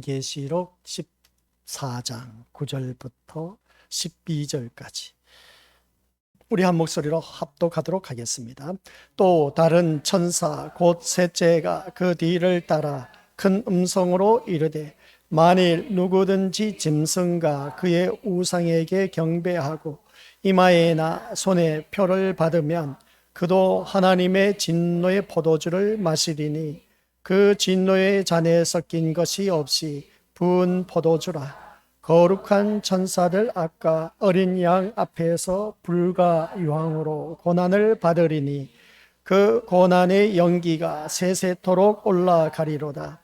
계시록 14장 9절부터 12절까지 우리 한 목소리로 합독하도록 하겠습니다. 또 다른 천사 곧 셋째가 그 뒤를 따라 큰 음성으로 이르되 만일 누구든지 짐승과 그의 우상에게 경배하고 이마에나 손에 표를 받으면 그도 하나님의 진노의 포도주를 마시리니 그 진노의 잔에 섞인 것이 없이 부은 포도주라. 거룩한 천사들 앞과 어린 양 앞에서 불과 유황으로 고난을 받으리니 그 고난의 연기가 세세토록 올라가리로다.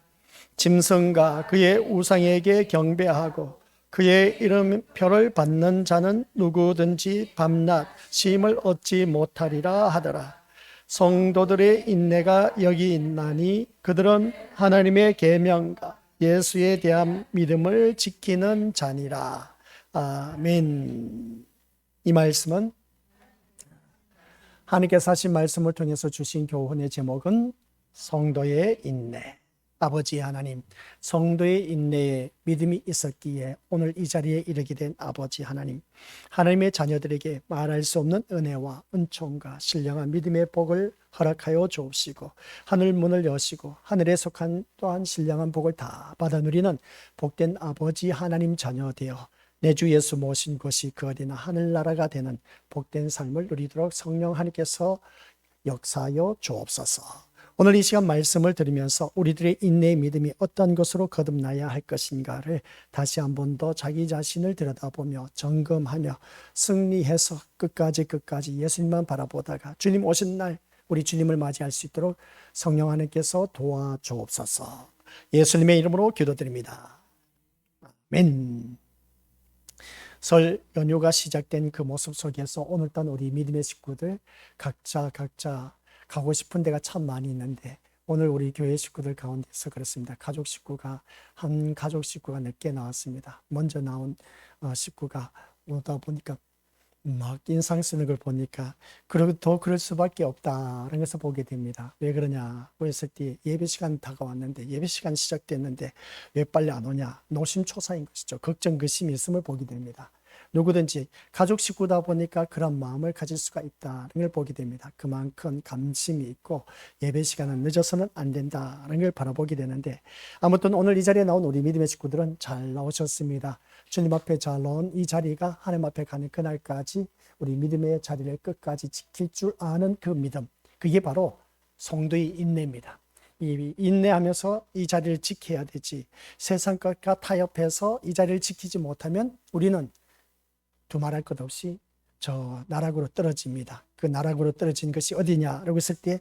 짐승과 그의 우상에게 경배하고 그의 이름표를 받는 자는 누구든지 밤낮 쉼을 얻지 못하리라 하더라. 성도들의 인내가 여기 있나니 그들은 하나님의 계명과 예수에 대한 믿음을 지키는 자니라. 아멘. 이 말씀은 하나님께서 하신 말씀을 통해서 주신 교훈의 제목은 성도의 인내. 아버지 하나님, 성도의 인내에 믿음이 있었기에 오늘 이 자리에 이르게 된 아버지 하나님, 하나님의 자녀들에게 말할 수 없는 은혜와 은총과 신령한 믿음의 복을 허락하여 주옵시고 하늘 문을 여시고 하늘에 속한 또한 신령한 복을 다 받아 누리는 복된 아버지 하나님 자녀 되어 내 주 예수 모신 것이 그 어디나 하늘나라가 되는 복된 삶을 누리도록 성령 하나님께서 역사하여 주옵소서. 오늘 이 시간 말씀을 들으면서 우리들의 인내의 믿음이 어떤 것으로 거듭나야 할 것인가를 다시 한 번 더 자기 자신을 들여다보며 점검하며 승리해서 끝까지 예수님만 바라보다가 주님 오신 날 우리 주님을 맞이할 수 있도록 성령 하나님께서 도와주옵소서. 예수님의 이름으로 기도드립니다. 아멘. 설 연휴가 시작된 그 모습 속에서 오늘따라 우리 믿음의 식구들 각자 가고 싶은 데가 참 많이 있는데 오늘 우리 교회 식구들 가운데서 그렇습니다. 한 가족 식구가 늦게 나왔습니다. 먼저 나온 식구가 오다 보니까 막 인상 쓰는 걸 보니까 더 그럴 수밖에 없다라는 것을 보게 됩니다. 왜 그러냐고 했을 때 예배 시간 다가왔는데 예배 시간 시작됐는데 왜 빨리 안 오냐, 노심초사인 것이죠. 걱정 근심이 있음을 보게 됩니다. 누구든지 가족 식구다 보니까 그런 마음을 가질 수가 있다는 걸 보게 됩니다. 그만큼 감심이 있고 예배 시간은 늦어서는 안 된다는 걸 바라보게 되는데, 아무튼 오늘 이 자리에 나온 우리 믿음의 식구들은 잘 나오셨습니다. 주님 앞에 잘 나온 이 자리가 하나님 앞에 가는 그날까지 우리 믿음의 자리를 끝까지 지킬 줄 아는 그 믿음, 그게 바로 성도의 인내입니다. 이 인내하면서 이 자리를 지켜야 되지, 세상 것과 타협해서 이 자리를 지키지 못하면 우리는 두말할 것 없이 저 나락으로 떨어집니다. 그 나락으로 떨어진 것이 어디냐라고 했을 때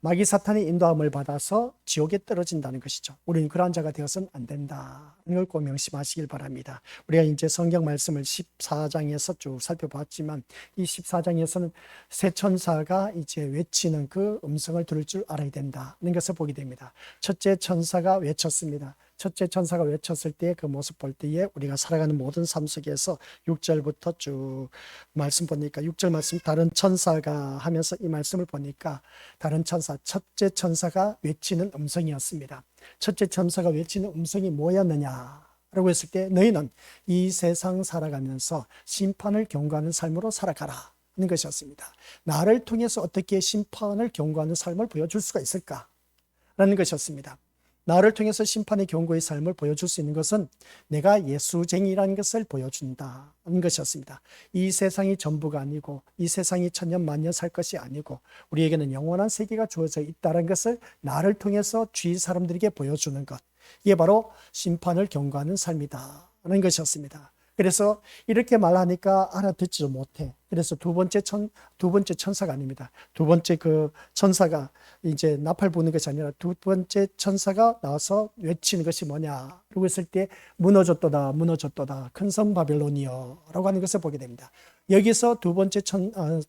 마귀 사탄의 인도함을 받아서 지옥에 떨어진다는 것이죠. 우리는 그러한 자가 되어서는 안 된다. 이걸 꼭 명심하시길 바랍니다. 우리가 이제 성경 말씀을 14장에서 쭉 살펴봤지만 이 14장에서는 새 천사가 이제 외치는 그 음성을 들을 줄 알아야 된다는 것을 보게 됩니다. 첫째 천사가 외쳤습니다. 첫째 천사가 외쳤을 때 그 모습 볼 때에 우리가 살아가는 모든 삶 속에서 6절부터 쭉 말씀 보니까 6절 말씀 다른 천사가 하면서 이 말씀을 보니까 다른 천사, 첫째 천사가 외치는 음성이었습니다. 첫째 천사가 외치는 음성이 뭐였느냐라고 했을 때 너희는 이 세상 살아가면서 심판을 경고하는 삶으로 살아가라 하는 것이었습니다. 나를 통해서 어떻게 심판을 경고하는 삶을 보여줄 수가 있을까라는 것이었습니다. 나를 통해서 심판의 경고의 삶을 보여줄 수 있는 것은 내가 예수쟁이라는 것을 보여준다는 것이었습니다. 이 세상이 전부가 아니고 이 세상이 천년 만년 살 것이 아니고 우리에게는 영원한 세계가 주어져 있다는 것을 나를 통해서 주위 사람들에게 보여주는 것, 이게 바로 심판을 경고하는 삶이다는 것이었습니다. 그래서 이렇게 말하니까 알아듣지도 못해. 그래서 두 번째 천사가 아닙니다. 두 번째 그 천사가 이제 나팔 부는 것이 아니라 두 번째 천사가 나와서 외치는 것이 뭐냐라고 했을 때 무너졌도다 큰 성 바벨론이여 라고 하는 것을 보게 됩니다. 여기서 두 번째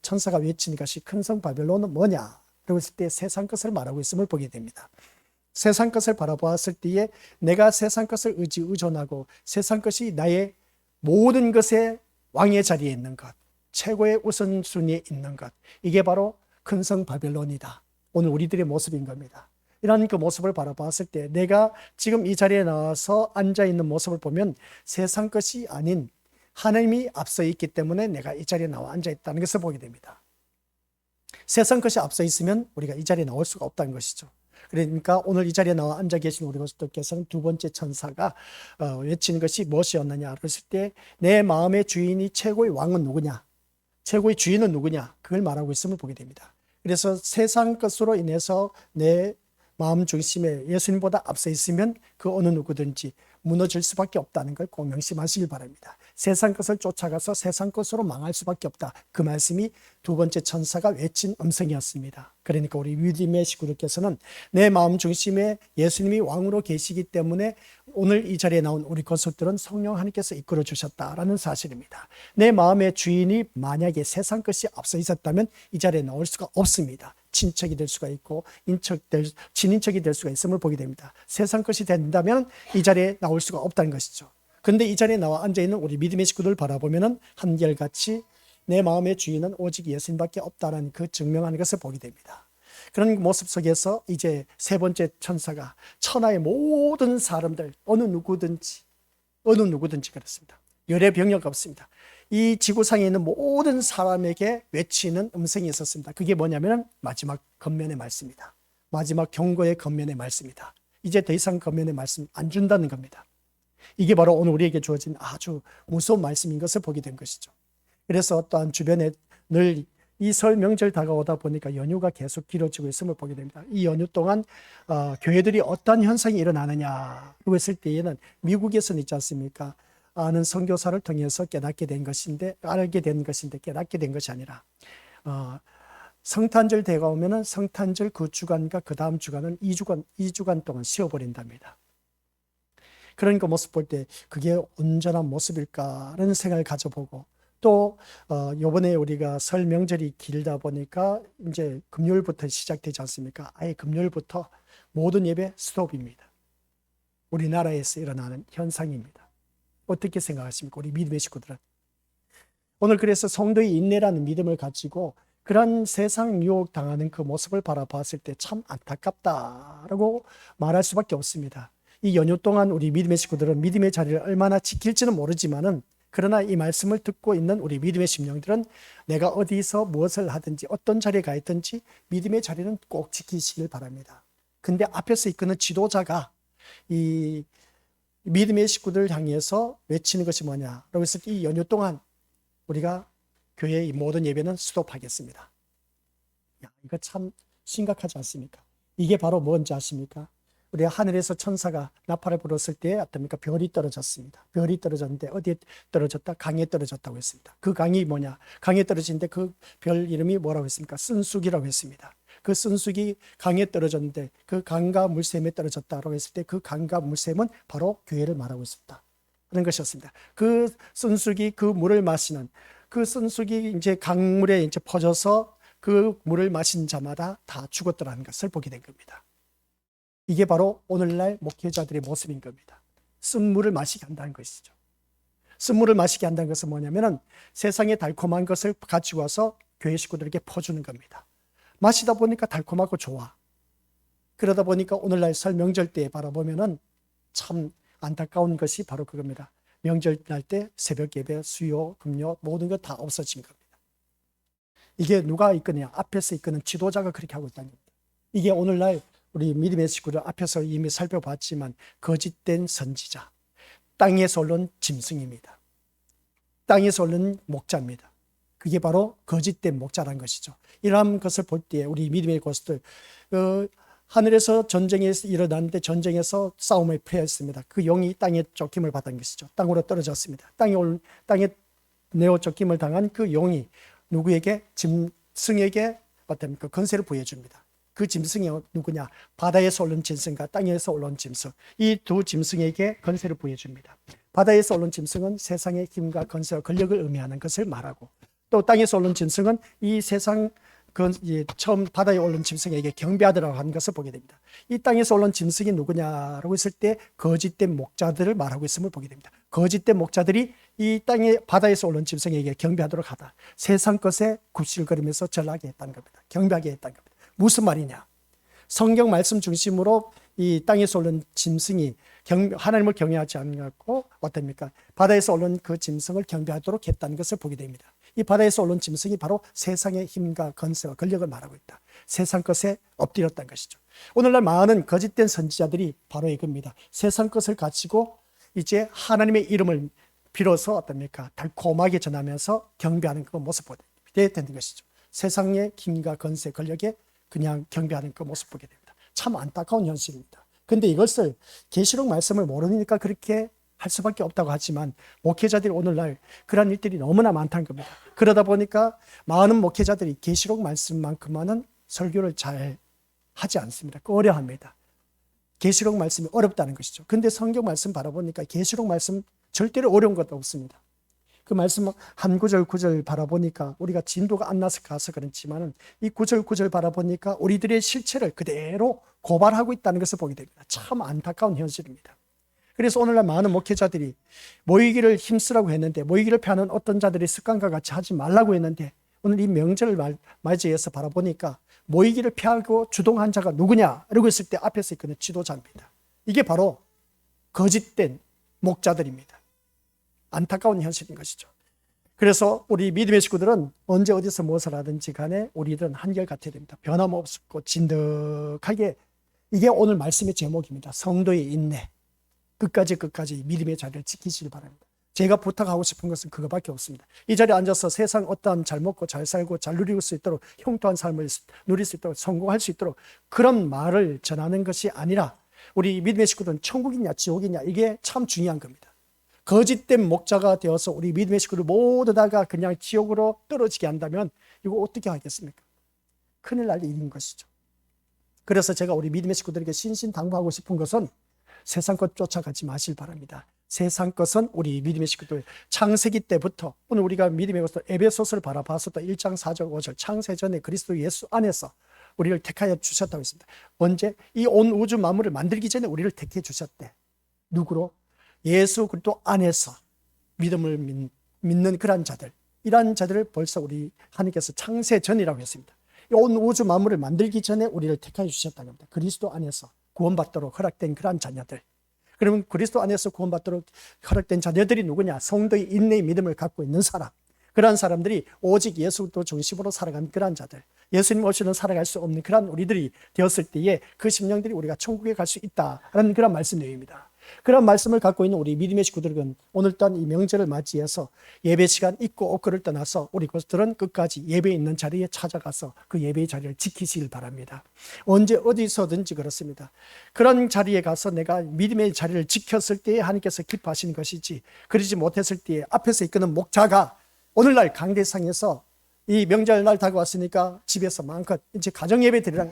천사가 외치는 것이 큰 성 바벨론은 뭐냐라고 했을 때 세상 것을 말하고 있음을 보게 됩니다. 세상 것을 바라보았을 때에 내가 세상 것을 의존하고 세상 것이 나의 모든 것의 왕의 자리에 있는 것, 최고의 우선순위에 있는 것, 이게 바로 큰 성 바벨론이다. 오늘 우리들의 모습인 겁니다. 이런 그 모습을 바라봤을 때 내가 지금 이 자리에 나와서 앉아있는 모습을 보면 세상 것이 아닌 하나님이 앞서 있기 때문에 내가 이 자리에 나와 앉아있다는 것을 보게 됩니다. 세상 것이 앞서 있으면 우리가 이 자리에 나올 수가 없다는 것이죠. 그러니까 오늘 이 자리에 나와 앉아 계신 우리 고수들께서는 두 번째 천사가 외치는 것이 무엇이었느냐 그랬을 때 내 마음의 주인이 최고의 왕은 누구냐, 최고의 주인은 누구냐, 그걸 말하고 있음을 보게 됩니다. 그래서 세상 것으로 인해서 내 마음 중심에 예수님보다 앞서 있으면 그 어느 누구든지 무너질 수밖에 없다는 걸 꼭 명심하시길 바랍니다. 세상 것을 쫓아가서 세상 것으로 망할 수밖에 없다. 그 말씀이 두 번째 천사가 외친 음성이었습니다. 그러니까 우리 믿음의 식구들께서는 내 마음 중심에 예수님이 왕으로 계시기 때문에 오늘 이 자리에 나온 우리 것들은 성령 하나님께서 이끌어 주셨다라는 사실입니다. 내 마음의 주인이 만약에 세상 것이 앞서 있었다면 이 자리에 나올 수가 없습니다. 친척이 될 수가 있고 친인척이 될 수가 있음을 보게 됩니다. 세상 것이 된다면 이 자리에 나올 수가 없다는 것이죠. 그런데 이 자리에 나와 앉아있는 우리 믿음의 식구들 바라보면 한결같이 내 마음의 주인은 오직 예수님밖에 없다는 그 증명하는 것을 보게 됩니다. 그런 모습 속에서 이제 세 번째 천사가 천하의 모든 사람들 어느 누구든지 그렇습니다. 열의 병력 없습니다. 이 지구상에 있는 모든 사람에게 외치는 음성이 있었습니다. 그게 뭐냐면 마지막 권면의 말씀입니다. 마지막 경고의 권면의 말씀이다. 이제 더 이상 권면의 말씀 안 준다는 겁니다. 이게 바로 오늘 우리에게 주어진 아주 무서운 말씀인 것을 보게 된 것이죠. 그래서 또한 주변에 늘 이 설 명절 다가오다 보니까 연휴가 계속 길어지고 있음을 보게 됩니다. 이 연휴 동안 교회들이 어떤 현상이 일어나느냐 했을 때에는 미국에서는 있지 않습니까? 아는 선교사를 통해서 깨닫게 된 것인데 알게 된 것인데 깨닫게 된 것이 아니라 성탄절 대가 오면은 성탄절 그 주간과 그 다음 주간은 2주간 동안 쉬어버린답니다. 그런 그 모습 볼 때 그게 온전한 모습일까라는 생각을 가져보고 또 이번에 우리가 설 명절이 길다 보니까 이제 금요일부터 시작되지 않습니까? 아예 금요일부터 모든 예배 스톱입니다. 우리나라에서 일어나는 현상입니다. 어떻게 생각하십니까? 우리 믿음의 식구들은. 오늘 그래서 성도의 인내라는 믿음을 가지고 그런 세상 유혹 당하는 그 모습을 바라봤을 때 참 안타깝다라고 말할 수밖에 없습니다. 이 연휴 동안 우리 믿음의 식구들은 믿음의 자리를 얼마나 지킬지는 모르지만은 그러나 이 말씀을 듣고 있는 우리 믿음의 심령들은 내가 어디서 무엇을 하든지 어떤 자리에 가 있든지 믿음의 자리는 꼭 지키시길 바랍니다. 근데 앞에서 이끄는 지도자가 이 믿음의 식구들을 향해서 외치는 것이 뭐냐라고 했을 때 이 연휴 동안 우리가 교회의 모든 예배는 스톱하겠습니다. 이거 참 심각하지 않습니까? 이게 바로 뭔지 아십니까? 우리 하늘에서 천사가 나팔을 불었을 때 어떻습니까? 별이 떨어졌습니다. 별이 떨어졌는데 어디에 떨어졌다? 강에 떨어졌다고 했습니다. 그 강이 뭐냐? 강에 떨어지는데 그 별 이름이 뭐라고 했습니까? 쓴쑥이라고 했습니다. 그 쓴쑥이 강에 떨어졌는데 그 강과 물샘에 떨어졌다고 했을 때 그 강과 물샘은 바로 교회를 말하고 있었다 하는 것이었습니다. 그 쓴쑥이 그 물을 마시는 그 쓴쑥이 이제 강물에 이제 퍼져서 그 물을 마신 자마다 다 죽었더라는 것을 보게 된 겁니다. 이게 바로 오늘날 목회자들의 모습인 겁니다. 쓴물을 마시게 한다는 것이죠. 쓴물을 마시게 한다는 것은 뭐냐면은 세상의 달콤한 것을 가지고 와서 교회 식구들에게 퍼주는 겁니다. 마시다 보니까 달콤하고 좋아. 그러다 보니까 오늘날 설 명절 때 바라보면은 참 안타까운 것이 바로 그겁니다. 명절 날 때 새벽 예배, 수요, 금요 모든 것 다 없어진 겁니다. 이게 누가 이끄느냐? 앞에서 이끄는 지도자가 그렇게 하고 있다는 겁니다. 이게 오늘날 우리 믿음의 식구들 앞에서 이미 살펴봤지만 거짓된 선지자, 땅에서 올라온 짐승입니다. 땅에서 올라온 목자입니다. 그게 바로 거짓된 목자라는 것이죠. 이러한 것을 볼 때 우리 믿음의 고수들 하늘에서 전쟁이 일어났는데 전쟁에서 싸움을 패했습니다. 그 용이 땅에 쫓김을 받은 것이죠. 땅으로 떨어졌습니다. 땅에 내어 쫓김을 당한 그 용이 누구에게? 짐승에게 어떤 그 권세를 부여줍니다. 그 짐승이 누구냐? 바다에서 올라온 짐승과 땅에서 올라온 짐승. 이 두 짐승에게 권세를 부여줍니다. 바다에서 올라온 짐승은 세상의 힘과 권세와 권력을 의미하는 것을 말하고 또 땅에서 올라온 짐승은 이 세상 처음 바다에 올라온 짐승에게 경배하더라고 하는 것을 보게 됩니다. 이 땅에서 올라온 짐승이 누구냐라고 했을 때 거짓된 목자들을 말하고 있음을 보게 됩니다. 거짓된 목자들이 이 땅에 바다에서 올라온 짐승에게 경배하도록 하다. 세상 것에 굽실거리면서 절하게 했다는 겁니다. 경배하게 했다는 겁니다. 무슨 말이냐? 성경 말씀 중심으로 이 땅에서 오른 짐승이 하나님을 경외하지 않고 어떻습니까? 바다에서 오른 그 짐승을 경배하도록 했다는 것을 보게 됩니다. 이 바다에서 오른 짐승이 바로 세상의 힘과 건세와 권력을 말하고 있다. 세상 것에 엎드렸다는 것이죠. 오늘날 많은 거짓된 선지자들이 바로 이겁니다. 세상 것을 가지고 이제 하나님의 이름을 빌어서 어떻습니까? 달콤하게 전하면서 경배하는 그 모습 보게 되는 것이죠. 세상의 힘과 건세, 권력에 그냥 경배하는 그 모습 보게 됩니다. 참 안타까운 현실입니다. 그런데 이것을 계시록 말씀을 모르니까 그렇게 할 수밖에 없다고 하지만 목회자들이 오늘날 그런 일들이 너무나 많다는 겁니다. 그러다 보니까 많은 목회자들이 계시록 말씀만큼만은 설교를 잘 하지 않습니다. 어려합니다. 계시록 말씀이 어렵다는 것이죠. 근데 성경 말씀 바라보니까 계시록 말씀 절대로 어려운 것도 없습니다. 그 말씀 한 구절 구절 바라보니까 우리가 진도가 안 나서 가서 그렇지만은 이 구절 구절 바라보니까 우리들의 실체를 그대로 고발하고 있다는 것을 보게 됩니다. 참 안타까운 현실입니다. 그래서 오늘날 많은 목회자들이 모이기를 힘쓰라고 했는데, 모이기를 피하는 어떤 자들이 습관과 같이 하지 말라고 했는데, 오늘 이 명절을 맞이해서 바라보니까 모이기를 피하고 주동한 자가 누구냐 이러고 있을 때 앞에서 있는 지도자입니다. 이게 바로 거짓된 목자들입니다. 안타까운 현실인 것이죠. 그래서 우리 믿음의 식구들은 언제 어디서 무엇을 하든지 간에 우리들은 한결같아야 됩니다. 변함없고 진득하게. 이게 오늘 말씀의 제목입니다. 성도의 인내. 끝까지 믿음의 자리를 지키시길 바랍니다. 제가 부탁하고 싶은 것은 그거밖에 없습니다. 이 자리에 앉아서 세상 어떠한 잘 먹고 잘 살고 잘 누릴 수 있도록, 형통한 삶을 누릴 수 있도록, 성공할 수 있도록 그런 말을 전하는 것이 아니라 우리 믿음의 식구들은 천국이냐 지옥이냐, 이게 참 중요한 겁니다. 거짓된 목자가 되어서 우리 믿음의 식구를 모두 다가 그냥 지옥으로 떨어지게 한다면 이거 어떻게 하겠습니까? 큰일 날 일인 것이죠. 그래서 제가 우리 믿음의 식구들에게 신신당부하고 싶은 것은 세상 것 쫓아가지 마실 바랍니다. 세상 것은 우리 믿음의 식구들 창세기 때부터, 오늘 우리가 믿음의 것을 에베소서를 바라봤었다 1장 4절 5절 창세전에 그리스도 예수 안에서 우리를 택하여 주셨다고 했습니다. 언제? 이 온 우주 만물을 만들기 전에 우리를 택해 주셨대. 누구로? 예수 그리스도 안에서 믿음을 믿는 그런 자들, 이러한 자들을 벌써 우리 하나님께서 창세전이라고 했습니다. 이 온 우주 만물을 만들기 전에 우리를 택하여 주셨다는 겁니다. 그리스도 안에서 구원받도록 허락된 그러한 자녀들. 그러면 그리스도 안에서 구원받도록 허락된 자녀들이 누구냐? 성도의 인내의 믿음을 갖고 있는 사람. 그러한 사람들이 오직 예수 그리스도 중심으로 살아가는 그러한 자들, 예수님 없이는 살아갈 수 없는 그러한 우리들이 되었을 때에 그 심령들이 우리가 천국에 갈 수 있다라는 그런 말씀 내용입니다. 그런 말씀을 갖고 있는 우리 믿음의 식구들은 오늘 또한 이 명절을 맞이해서 예배 시간 있고 없고를 떠나서 우리 것들은 끝까지 예배 있는 자리에 찾아가서 그 예배의 자리를 지키시길 바랍니다. 언제 어디서든지 그렇습니다. 그런 자리에 가서 내가 믿음의 자리를 지켰을 때에 하나님께서 기뻐하시는 것이지, 그러지 못했을 때에 앞에서 이끄는 목자가 오늘날 강대상에서 이 명절날 다가왔으니까 집에서 마음껏 이제 가정예배 드리란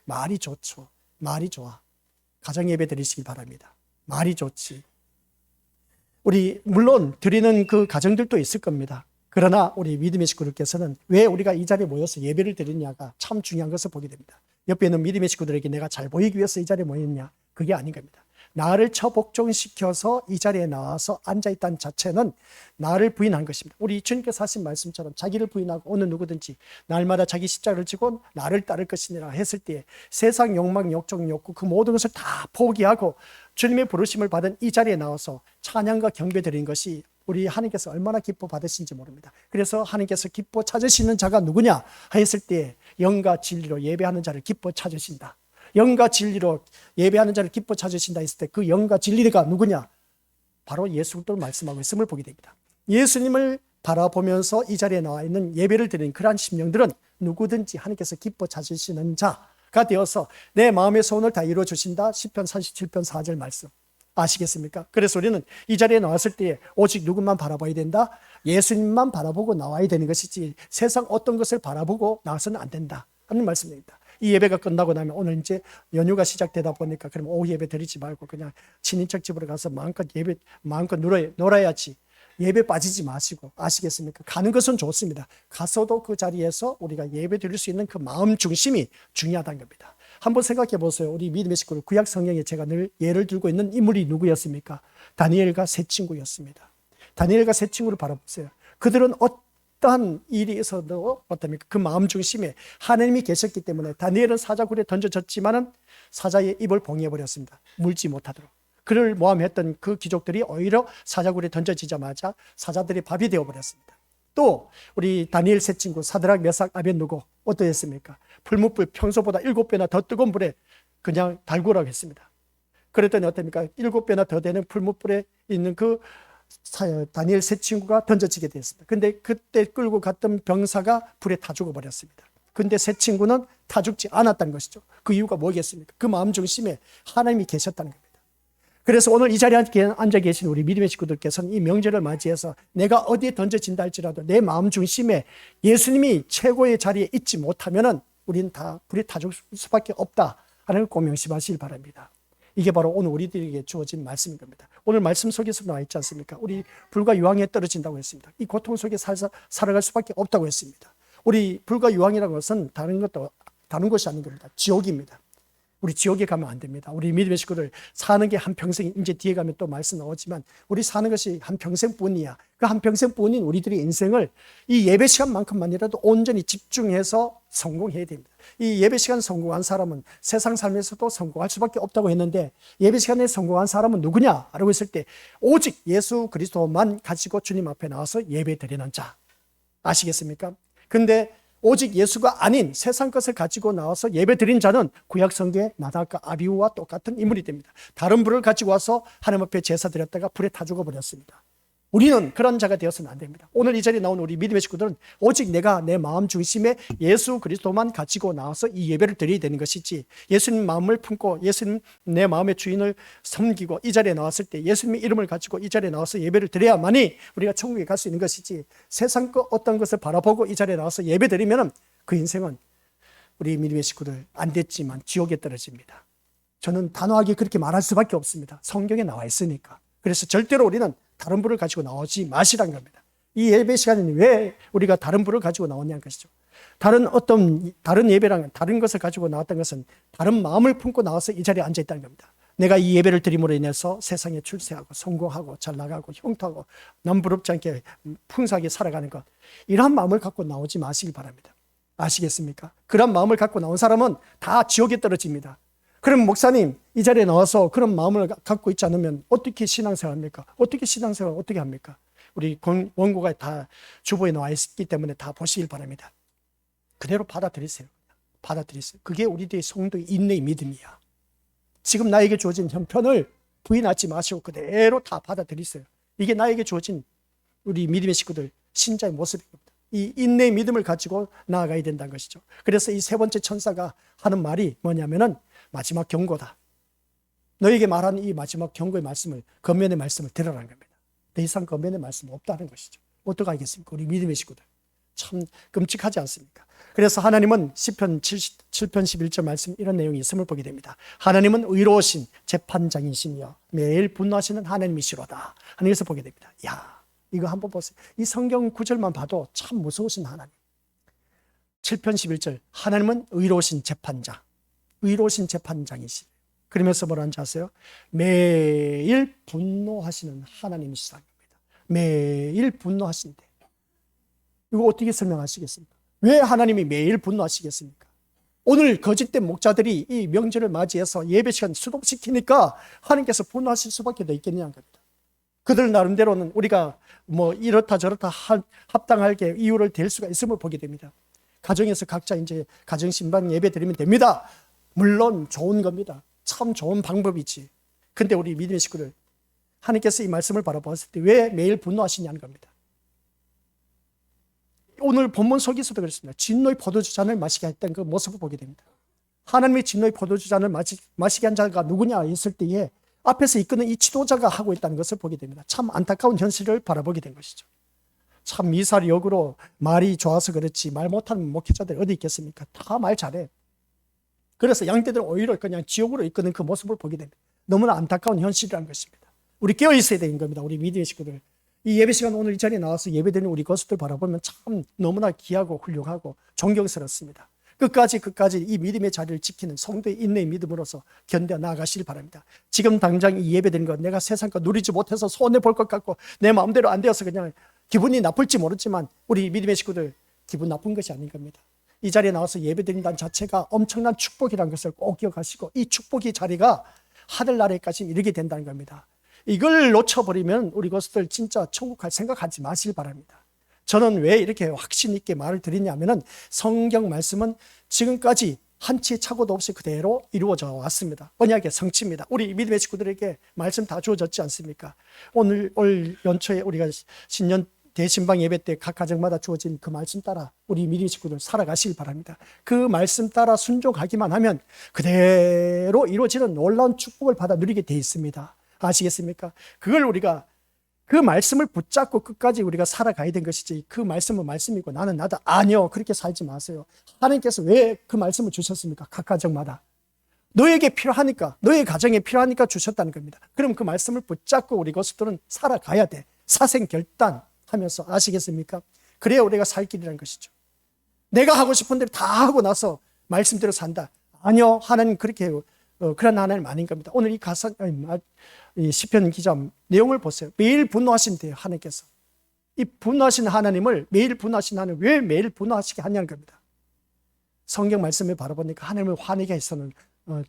말이 좋죠. 말이 좋아. 가정예배 드리시기 바랍니다. 말이 좋지. 우리 물론 드리는 그 가정들도 있을 겁니다. 그러나 우리 믿음의 식구들께서는 왜 우리가 이 자리에 모여서 예배를 드리냐가 참 중요한 것을 보게 됩니다. 옆에 있는 믿음의 식구들에게 내가 잘 보이기 위해서 이 자리에 모였냐, 그게 아닌 겁니다. 나를 처복종시켜서 이 자리에 나와서 앉아있다는 자체는 나를 부인한 것입니다. 우리 주님께서 하신 말씀처럼 자기를 부인하고 어느 누구든지 날마다 자기 십자가를 지고 나를 따를 것이니라 했을 때에 세상 욕망, 욕정, 욕구 그 모든 것을 다 포기하고 주님의 부르심을 받은 이 자리에 나와서 찬양과 경배 드린 것이 우리 하나님께서 얼마나 기뻐 받으신지 모릅니다. 그래서 하나님께서 기뻐 찾으시는 자가 누구냐 했을 때 영과 진리로 예배하는 자를 기뻐 찾으신다. 영과 진리로 예배하는 자를 기뻐 찾으신다 했을 때 그 영과 진리가 누구냐? 바로 예수 그리스도를 말씀하고 있음을 보게 됩니다. 예수님을 바라보면서 이 자리에 나와 있는 예배를 드리는 그러한 심령들은 누구든지 하나님께서 기뻐 찾으시는 자가 되어서 내 마음의 소원을 다 이루어 주신다. 시편 37편 4절 말씀 아시겠습니까? 그래서 우리는 이 자리에 나왔을 때 오직 누구만 바라봐야 된다? 예수님만 바라보고 나와야 되는 것이지 세상 어떤 것을 바라보고 나와서는 안 된다 하는 말씀입니다. 이 예배가 끝나고 나면 오늘 이제 연휴가 시작되다 보니까 그럼 오후 예배 드리지 말고 그냥 친인척 집으로 가서 마음껏 놀아야지. 예배 빠지지 마시고, 아시겠습니까? 가는 것은 좋습니다. 가서도 그 자리에서 우리가 예배 드릴 수 있는 그 마음 중심이 중요하다는 겁니다. 한번 생각해 보세요. 우리 믿음의 식구들, 구약 성경에 제가 늘 예를 들고 있는 인물이 누구였습니까? 다니엘과 세 친구였습니다. 다니엘과 세 친구를 바라보세요. 그들은 어떠한 일이 있어도 어떻습니까? 그 마음 중심에 하나님이 계셨기 때문에 다니엘은 사자굴에 던져졌지만은 사자의 입을 봉해버렸습니다. 물지 못하도록. 그를 모함했던 그 귀족들이 오히려 사자굴에 던져지자마자 사자들이 밥이 되어버렸습니다. 또 우리 다니엘 세 친구 사드락 메삭 아벳느고 어떠했습니까? 풀무불 평소보다 7배나 더 뜨거운 불에 그냥 달구라고 했습니다. 그랬더니 어떻습니까? 7배나 더 되는 풀무불에 있는 그 다니엘 세 친구가 던져지게 되었습니다. 근데 그때 끌고 갔던 병사가 불에 타 죽어버렸습니다. 근데 세 친구는 타 죽지 않았다는 것이죠. 그 이유가 뭐겠습니까? 그 마음 중심에 하나님이 계셨다는 겁니다. 그래서 오늘 이 자리에 앉아 계신 우리 믿음의 식구들께서는 이 명절을 맞이해서 내가 어디에 던져진다 할지라도 내 마음 중심에 예수님이 최고의 자리에 있지 못하면은 우리는 다 불에 타 죽을 수밖에 없다 하는 걸 꼭 명심하시길 바랍니다. 이게 바로 오늘 우리들에게 주어진 말씀인 겁니다. 오늘 말씀 속에서 나와 있지 않습니까? 우리 불과 유황에 떨어진다고 했습니다. 이 고통 속에 살아갈 수밖에 없다고 했습니다. 우리 불과 유황이라는 것은 다른 것이 아닌 겁니다. 지옥입니다. 우리 지옥에 가면 안 됩니다. 우리 믿음의 식구들 사는 게 한평생, 이제 뒤에 가면 또 말씀 나오지만 우리 사는 것이 한평생뿐이야. 그 한평생뿐인 우리들의 인생을 이 예배 시간만큼만이라도 온전히 집중해서 성공해야 됩니다. 이 예배 시간 성공한 사람은 세상 삶에서도 성공할 수밖에 없다고 했는데 예배 시간에 성공한 사람은 누구냐? 라고 했을 때 오직 예수 그리스도만 가지고 주님 앞에 나와서 예배 드리는 자. 아시겠습니까? 근데 오직 예수가 아닌 세상 것을 가지고 나와서 예배 드린 자는 구약 성경의 나답과 아비후와 똑같은 인물이 됩니다. 다른 불을 가지고 와서 하나님 앞에 제사 드렸다가 불에 타 죽어버렸습니다. 우리는 그런 자가 되어서는 안 됩니다. 오늘 이 자리에 나온 우리 믿음의 식구들은 오직 내가 내 마음 중심에 예수 그리스도만 가지고 나와서 이 예배를 드려야 되는 것이지, 예수님 마음을 품고 예수님 내 마음의 주인을 섬기고 이 자리에 나왔을 때 예수님의 이름을 가지고 이 자리에 나와서 예배를 드려야만이 우리가 천국에 갈 수 있는 것이지, 세상 것 어떤 것을 바라보고 이 자리에 나와서 예배 드리면 그 인생은 우리 믿음의 식구들 안 됐지만 지옥에 떨어집니다. 저는 단호하게 그렇게 말할 수밖에 없습니다. 성경에 나와 있으니까. 그래서 절대로 우리는 다른 불을 가지고 나오지 마시라는 겁니다. 이 예배 시간에는 왜 우리가 다른 불을 가지고 나오냐는 것이죠. 다른 예배랑 다른 것을 가지고 나왔던 것은 다른 마음을 품고 나와서 이 자리에 앉아 있다는 겁니다. 내가 이 예배를 드림으로 인해서 세상에 출세하고 성공하고 잘 나가고 형통하고 남 부럽지 않게 풍성하게 살아가는 것, 이러한 마음을 갖고 나오지 마시기 바랍니다. 아시겠습니까? 그런 마음을 갖고 나온 사람은 다 지옥에 떨어집니다. 그럼 목사님, 이 자리에 나와서 그런 마음을 갖고 있지 않으면 어떻게 신앙생활 합니까? 어떻게 신앙생활 어떻게 합니까? 우리 원고가 다 주보에 나와 있기 때문에 다 보시길 바랍니다. 그대로 받아들이세요. 받아들이세요. 그게 우리들의 성도의 인내의 믿음이야. 지금 나에게 주어진 형편을 부인하지 마시고 그대로 다 받아들이세요. 이게 나에게 주어진 우리 믿음의 식구들 신자의 모습인 겁니다. 이 인내의 믿음을 가지고 나아가야 된다는 것이죠. 그래서 이 세 번째 천사가 하는 말이 뭐냐면은 마지막 경고다. 너에게 말하는 이 마지막 경고의 말씀을, 권면의 말씀을 들으라는 겁니다. 더 이상 권면의 말씀은 없다는 것이죠. 어떻게 하겠습니까? 우리 믿음의 식구들. 참 끔찍하지 않습니까? 그래서 하나님은 시편 7편 11절 말씀 이런 내용이 있음을 보게 됩니다. 하나님은 의로우신 재판장이시며 매일 분노하시는 하나님이시로다. 하늘에서 보게 됩니다. 야, 이거 한번 보세요. 이 성경 구절만 봐도 참 무서우신 하나님. 7편 11절 하나님은 의로우신 재판장. 의로우신 재판장이시래요. 그러면서 뭐라는지 아세요? 매일 분노하시는 하나님이시라는 겁니다. 매일 분노하신대. 이거 어떻게 설명하시겠습니까? 왜 하나님이 매일 분노하시겠습니까? 오늘 거짓된 목자들이 이 명절을 맞이해서 예배 시간 수동시키니까 하나님께서 분노하실 수밖에 더 있겠냐는 겁니다. 그들 나름대로는 우리가 뭐 이렇다 저렇다 합당하게 이유를 댈 수가 있음을 보게 됩니다. 가정에서 각자 이제 가정신방 예배 드리면 됩니다. 물론 좋은 겁니다. 참 좋은 방법이지. 근데 우리 믿음의 식구들, 하나님께서 이 말씀을 바라보았을 때 왜 매일 분노하시냐는 겁니다. 오늘 본문 속에서도 그렇습니다. 진노의 포도주 잔을 마시게 했던 그 모습을 보게 됩니다. 하나님의 진노의 포도주 잔을 마시게 한 자가 누구냐 했을 때에 앞에서 이끄는 이 지도자가 하고 있다는 것을 보게 됩니다. 참 안타까운 현실을 바라보게 된 것이죠. 참 미사리 역으로 말이 좋아서 그렇지 말 못하는 목회자들 어디 있겠습니까? 다 말 잘해. 그래서 양떼들은 오히려 그냥 지옥으로 이끄는 그 모습을 보게 됩니다. 너무나 안타까운 현실이라는 것입니다. 우리 깨어 있어야 되는 겁니다. 우리 믿음의 식구들. 이 예배 시간 오늘 이 자리에 나와서 예배드리는 우리 것들 바라보면 참 너무나 귀하고 훌륭하고 존경스럽습니다. 끝까지 이 믿음의 자리를 지키는 성도의 인내의 믿음으로서 견뎌 나아가시길 바랍니다. 지금 당장 이 예배드리는 것, 내가 세상 거 누리지 못해서 손해볼 것 같고 내 마음대로 안 되어서 그냥 기분이 나쁠지 모르지만 우리 믿음의 식구들 기분 나쁜 것이 아닌 겁니다. 이 자리에 나와서 예배드린다는 자체가 엄청난 축복이라는 것을 꼭 기억하시고 이 축복의 자리가 하늘나라에까지 이르게 된다는 겁니다. 이걸 놓쳐버리면 우리 것들 진짜 천국 갈 생각하지 마시길 바랍니다. 저는 왜 이렇게 확신 있게 말을 드리냐면은 성경 말씀은 지금까지 한치의 착오도 없이 그대로 이루어져 왔습니다. 언약의 성취입니다. 우리 믿음의 식구들에게 말씀 다 주어졌지 않습니까? 올 연초에 우리가 신년 대신방 예배 때 각 가정마다 주어진 그 말씀 따라 우리 믿음의 식구들 살아가시길 바랍니다. 그 말씀 따라 순종하기만 하면 그대로 이루어지는 놀라운 축복을 받아 누리게 돼 있습니다. 아시겠습니까? 그걸 우리가 그 말씀을 붙잡고 끝까지 우리가 살아가야 된 것이지 그 말씀은 말씀이고 나는 나다. 아니요. 그렇게 살지 마세요. 하나님께서 왜 그 말씀을 주셨습니까? 각 가정마다. 너에게 필요하니까, 너의 가정에 필요하니까 주셨다는 겁니다. 그럼 그 말씀을 붙잡고 우리 것들은 살아가야 돼. 사생결단하면서. 아시겠습니까? 그래야 우리가 살 길이라는 것이죠. 내가 하고 싶은 대로 다 하고 나서 말씀대로 산다. 아니요. 하나님 그렇게 그런 하나님 아닌 겁니다. 오늘 이 시편 기자 내용을 보세요. 매일 분노하신대요. 하나님께서. 이 분노하신 하나님을 매일 분노하신 하나님 왜 매일 분노하시게 하냐는 겁니다. 성경 말씀을 바라보니까 하나님을 화내게 해서는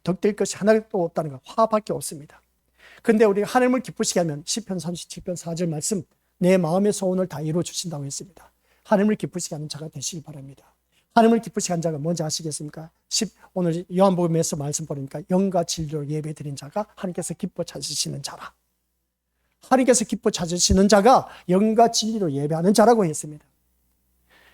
덕될 것이 하나도 없다는 거. 화밖에 없습니다. 그런데 우리가 하나님을 기쁘시게 하면 시편 37편 4절 말씀 내 마음의 소원을 다 이루어 주신다고 했습니다. 하나님을 기쁘시게 하는 자가 되시길 바랍니다. 하나님을 기쁘시게 한 자가 뭔지 아시겠습니까? 오늘 요한복음에서 말씀 보니까 영과 진리로 예배 드린 자가 하나님께서 기뻐 찾으시는 자라. 하나님께서 기뻐 찾으시는 자가 영과 진리로 예배하는 자라고 했습니다.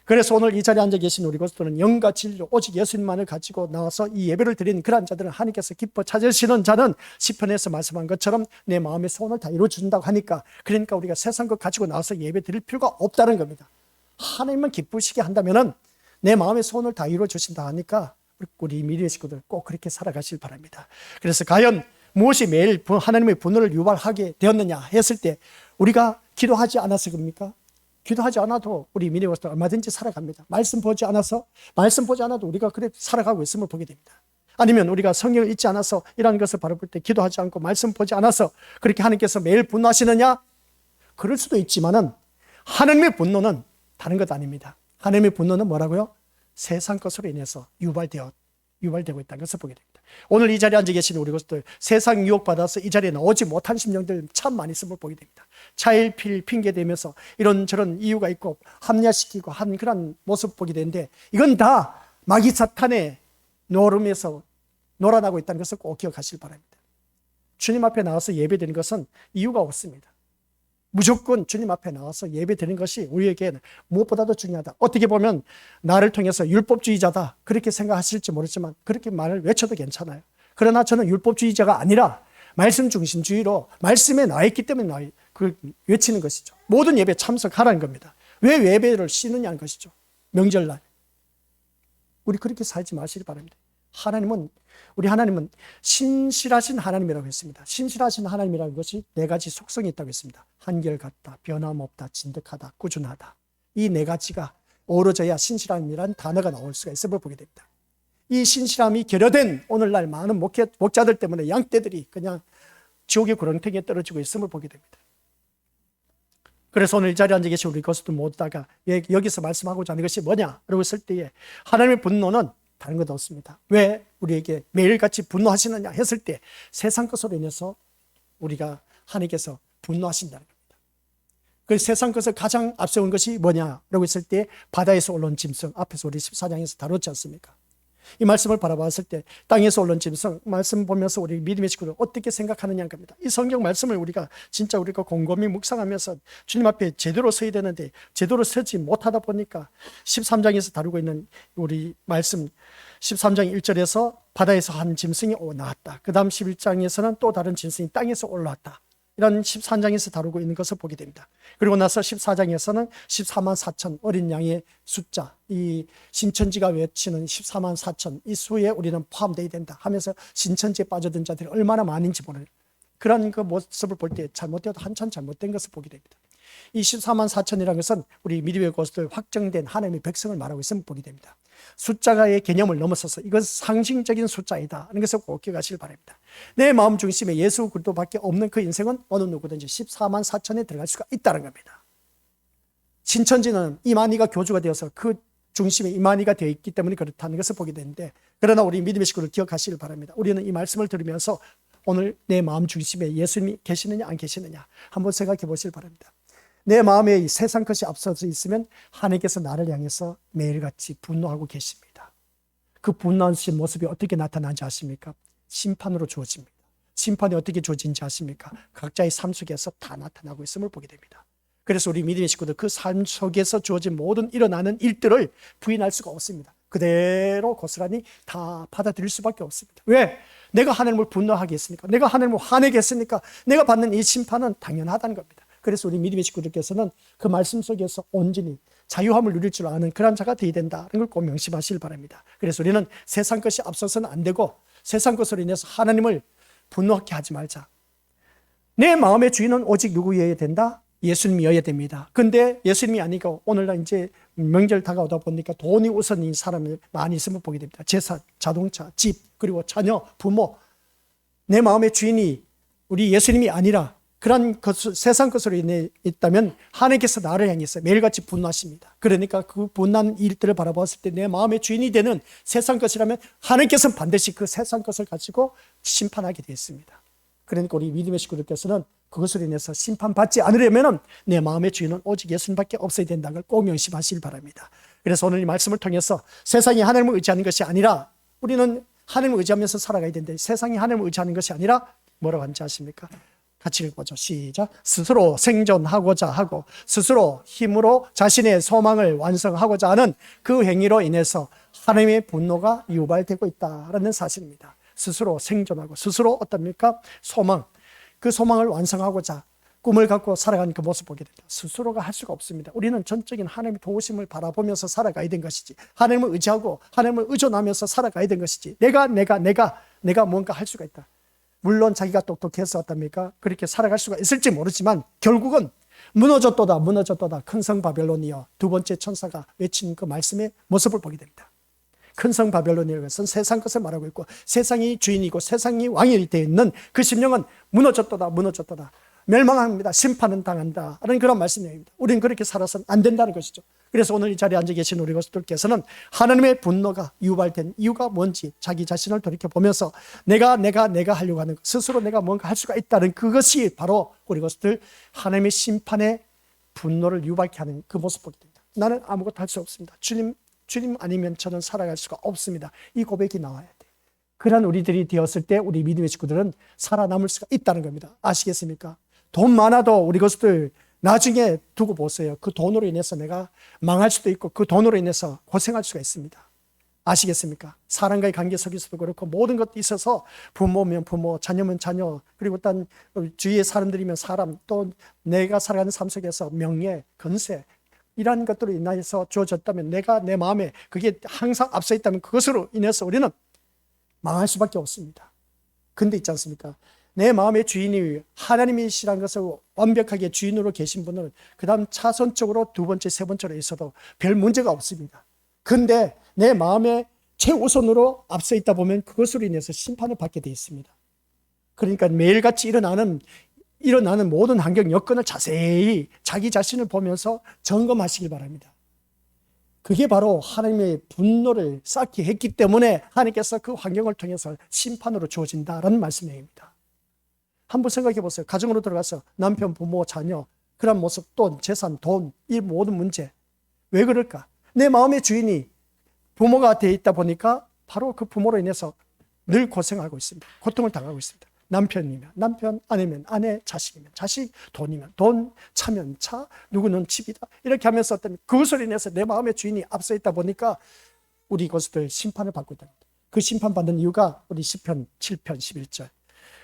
그래서 오늘 이 자리에 앉아 계신 우리 것들은 영과 진리로 오직 예수님만을 가지고 나와서 이 예배를 드린 그러한 자들은 하나님께서 기뻐 찾으시는 자는 시편에서 말씀한 것처럼 내 마음의 소원을 다 이루어준다고 하니까 그러니까 우리가 세상 것 가지고 나와서 예배 드릴 필요가 없다는 겁니다. 하나님만 기쁘시게 한다면은 내 마음의 소원을 다 이루어 주신다 하니까 우리 믿음의 식구들 꼭 그렇게 살아가실 바랍니다. 그래서 과연 무엇이 매일 하나님의 분노를 유발하게 되었느냐 했을 때 우리가 기도하지 않아서 그럽니까? 기도하지 않아도 우리 믿음의 식구들 얼마든지 살아갑니다. 말씀 보지 않아도 우리가 그래 살아가고 있음을 보게 됩니다. 아니면 우리가 성경을 읽지 않아서 이러한 것을 바라볼 때 기도하지 않고 말씀 보지 않아서 그렇게 하나님께서 매일 분노하시느냐? 그럴 수도 있지만은 하나님의 분노는 다른 것 아닙니다. 하나님의 분노는 뭐라고요? 세상 것으로 인해서 유발되고 있다는 것을 보게 됩니다. 오늘 이 자리에 앉아 계신 우리 것들 세상 유혹받아서 이 자리에 나오지 못한 심령들 참 많이 있음을 보게 됩니다. 차일피일 핑계대면서 이런저런 이유가 있고 합리화시키고 한 그런 모습 보게 되는데 이건 다 마귀 사탄의 노름에서 놀아나고 있다는 것을 꼭 기억하시길 바랍니다. 주님 앞에 나와서 예배드리는 것은 이유가 없습니다. 무조건 주님 앞에 나와서 예배드리는 것이 우리에게 무엇보다도 중요하다. 어떻게 보면 나를 통해서 율법주의자다 그렇게 생각하실지 모르지만 그렇게 말을 외쳐도 괜찮아요. 그러나 저는 율법주의자가 아니라 말씀 중심주의로 말씀에 나와 있기 때문에 그걸 외치는 것이죠. 모든 예배에 참석하라는 겁니다. 왜 예배를 쉬느냐는 것이죠. 명절날. 우리 그렇게 살지 마시기 바랍니다. 우리 하나님은 신실하신 하나님이라고 했습니다. 신실하신 하나님이라는 것이 네 가지 속성이 있다고 했습니다. 한결같다, 변함없다, 진득하다, 꾸준하다. 이 네 가지가 어우러져야 신실함이라는 단어가 나올 수가 있음을 보게 됩니다. 이 신실함이 결여된 오늘날 많은 목자들 때문에 양떼들이 그냥 지옥의 구렁텅이에 떨어지고 있음을 보게 됩니다. 그래서 오늘 이 자리에 앉아 계신 우리 것들 모두 다가 여기서 말씀하고자 하는 것이 뭐냐라고 했을 때에 하나님의 분노는 다른 것 없습니다. 왜 우리에게 매일같이 분노하시느냐 했을 때 세상 것으로 인해서 우리가 하나님께서 분노하신다는 겁니다. 그 세상 것을 가장 앞세운 것이 뭐냐라고 했을 때 바다에서 올라온 짐승 앞에서 우리 14장에서 다뤘지 않습니까? 이 말씀을 바라봤을 때 땅에서 올라온 짐승 말씀 보면서 우리 믿음의 식구들 어떻게 생각하느냐는 겁니다. 이 성경 말씀을 우리가 곰곰이 묵상하면서 주님 앞에 제대로 서야 되는데 제대로 서지 못하다 보니까 13장에서 다루고 있는 우리 말씀 13장 1절에서 바다에서 한 짐승이 나왔다. 그 다음 11장에서는 또 다른 짐승이 땅에서 올라왔다. 이런 13장에서 다루고 있는 것을 보게 됩니다. 그리고 나서 14장에서는 14만 4천 어린 양의 숫자, 이 신천지가 외치는 14만 4천 이 수에 우리는 포함되어야 된다 하면서 신천지에 빠져든 자들이 얼마나 많은지 모르는 그런 그 모습을 볼 때 잘못되어도 한참 잘못된 것을 보게 됩니다. 이 14만 4천이라는 것은 우리 믿음의 것들 확정된 하나님의 백성을 말하고 있음을 보게 됩니다. 숫자가의 개념을 넘어서서 이건 상징적인 숫자이다 하는 것을 꼭 기억하시길 바랍니다. 내 마음 중심에 예수 그리스도밖에 없는 그 인생은 어느 누구든지 14만 4천에 들어갈 수가 있다는 겁니다. 신천지는 이만희가 교주가 되어서 그 중심에 이만희가 되어 있기 때문에 그렇다는 것을 보게 되는데, 그러나 우리 믿음의 식구를 기억하시길 바랍니다. 우리는 이 말씀을 들으면서 오늘 내 마음 중심에 예수님이 계시느냐 안 계시느냐 한번 생각해 보시길 바랍니다. 내 마음에 이 세상 것이 앞서서 있으면 하나님께서 나를 향해서 매일같이 분노하고 계십니다. 그 분노하신 모습이 어떻게 나타나는지 아십니까? 심판으로 주어집니다. 심판이 어떻게 주어진지 아십니까? 각자의 삶 속에서 다 나타나고 있음을 보게 됩니다. 그래서 우리 믿음의 식구들 그 삶 속에서 주어진 모든 일어나는 일들을 부인할 수가 없습니다. 그대로 고스란히 다 받아들일 수밖에 없습니다. 왜? 내가 하나님을 분노하게 했으니까, 내가 하나님을 화내게 했으니까 내가 받는 이 심판은 당연하다는 겁니다. 그래서 우리 믿음의 식구들께서는 그 말씀 속에서 온전히 자유함을 누릴 줄 아는 그런 자가 되어야 된다는 걸 꼭 명심하시길 바랍니다. 그래서 우리는 세상 것이 앞서서는 안 되고 세상 것으로 인해서 하나님을 분노하게 하지 말자. 내 마음의 주인은 오직 누구여야 된다? 예수님이어야 됩니다. 근데 예수님이 아니고 오늘날 이제 명절 다가오다 보니까 돈이 우선인 사람이 많이 있으면 보게 됩니다. 재산, 자동차, 집, 그리고 자녀, 부모. 내 마음의 주인이 우리 예수님이 아니라 그런 세상 것으로 인해 있다면 하나님께서 나를 향해서 매일같이 분노하십니다. 그러니까 그 분노한 일들을 바라보았을 때 내 마음의 주인이 되는 세상 것이라면 하나님께서는 반드시 그 세상 것을 가지고 심판하게 되어 있습니다. 그러니까 우리 믿음의 식구들께서는 그것으로 인해서 심판받지 않으려면 내 마음의 주인은 오직 예수님밖에 없어야 된다는 걸 꼭 명심하시길 바랍니다. 그래서 오늘 이 말씀을 통해서 세상이 하나님을 의지하는 것이 아니라 우리는 하나님을 의지하면서 살아가야 되는데 세상이 하나님을 의지하는 것이 아니라 뭐라고 하는지 아십니까? 같이 읽어보죠. 시작. 스스로 생존하고자 하고 스스로 힘으로 자신의 소망을 완성하고자 하는 그 행위로 인해서 하나님의 분노가 유발되고 있다는 사실입니다. 스스로 생존하고 스스로 어떻습니까? 소망, 그 소망을 완성하고자 꿈을 갖고 살아가는 그 모습을 보게 됩니다. 스스로가 할 수가 없습니다. 우리는 전적인 하나님의 도우심을 바라보면서 살아가야 된 것이지, 하나님을 의지하고 하나님을 의존하면서 살아가야 된 것이지, 내가 뭔가 할 수가 있다. 물론 자기가 똑똑해서 어떻습니까? 그렇게 살아갈 수가 있을지 모르지만 결국은 무너졌도다 큰 성 바벨론이여, 두 번째 천사가 외친 그 말씀의 모습을 보게 됩니다. 큰 성 바벨론이라는 것은 세상 것을 말하고 있고 세상이 주인이고 세상이 왕이 되어 있는 그 심령은 무너졌도다 멸망합니다. 심판은 당한다 라는 그런 말씀입니다. 우리는 그렇게 살아서는 안 된다는 것이죠. 그래서 오늘 이 자리에 앉아 계신 우리 것들께서는 하나님의 분노가 유발된 이유가 뭔지 자기 자신을 돌이켜보면서 내가 하려고 하는 것, 스스로 내가 뭔가 할 수가 있다는 그것이 바로 우리 것들 하나님의 심판의 분노를 유발케 하는 그 모습 보게 됩니다. 나는 아무것도 할 수 없습니다. 주님 아니면 저는 살아갈 수가 없습니다. 이 고백이 나와야 돼. 그런 우리들이 되었을 때 우리 믿음의 식구들은 살아남을 수가 있다는 겁니다. 아시겠습니까? 돈 많아도 우리 것들 나중에 두고 보세요. 그 돈으로 인해서 내가 망할 수도 있고 그 돈으로 인해서 고생할 수가 있습니다. 아시겠습니까? 사람과의 관계 속에서도 그렇고 모든 것도 있어서 부모면 부모, 자녀면 자녀, 그리고 또 주위의 사람들이면 사람, 또 내가 살아가는 삶 속에서 명예, 건세 이러한 것들로 인해서 주어졌다면 내가 내 마음에 그게 항상 앞서 있다면 그것으로 인해서 우리는 망할 수밖에 없습니다. 근데 있지 않습니까? 내 마음의 주인이 하나님이시라는 것을 완벽하게 주인으로 계신 분은 그 다음 차선적으로 두 번째, 세 번째로 있어도 별 문제가 없습니다. 근데 내 마음에 최우선으로 앞서 있다 보면 그것으로 인해서 심판을 받게 되어 있습니다. 그러니까 매일같이 일어나는 모든 환경 여건을 자세히 자기 자신을 보면서 점검하시길 바랍니다. 그게 바로 하나님의 분노를 쌓게 했기 때문에 하나님께서 그 환경을 통해서 심판으로 주어진다라는 말씀입니다. 한번 생각해 보세요. 가정으로 들어가서 남편, 부모, 자녀 그런 모습, 또 재산, 돈, 이 모든 문제 왜 그럴까? 내 마음의 주인이 부모가 되어 있다 보니까 바로 그 부모로 인해서 늘 고생하고 있습니다. 고통을 당하고 있습니다. 남편이면 남편, 아내면 아내, 자식이면 자식, 돈이면 돈, 차면 차, 누구는 집이다. 이렇게 하면서 어떤 그것으로 인해서 내 마음의 주인이 앞서 있다 보니까 우리 것들 심판을 받고 있다. 그 심판받는 이유가 우리 시편 7편 11절.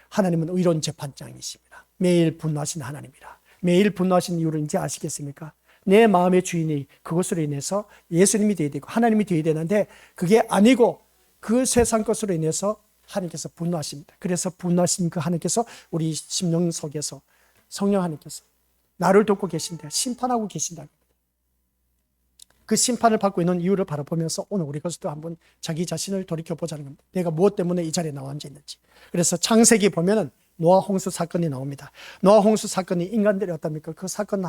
하나님은 의로운 재판장이십니다. 매일 분노하신 하나님이라. 매일 분노하신 이유를 이제 아시겠습니까? 내 마음의 주인이 그것으로 인해서 예수님이 되어야 되고 하나님이 되어야 되는데 그게 아니고 그 세상 것으로 인해서 하나님께서 분노하십니다. 그래서 분노하신 그 하나님께서 우리 심령 속에서 성령 하나님께서 나를 돕고 계신데 심판하고 계신다. 그 심판을 받고 있는 이유를 바라보면서 오늘 우리 것도 한번 자기 자신을 돌이켜보자는 겁니다. 내가 무엇 때문에 이 자리에 나와 앉아있는지. 그래서 창세기 보면은 노아 홍수 사건이 나옵니다. 노아 홍수 사건이 인간들이 어떻습니까? 그 사건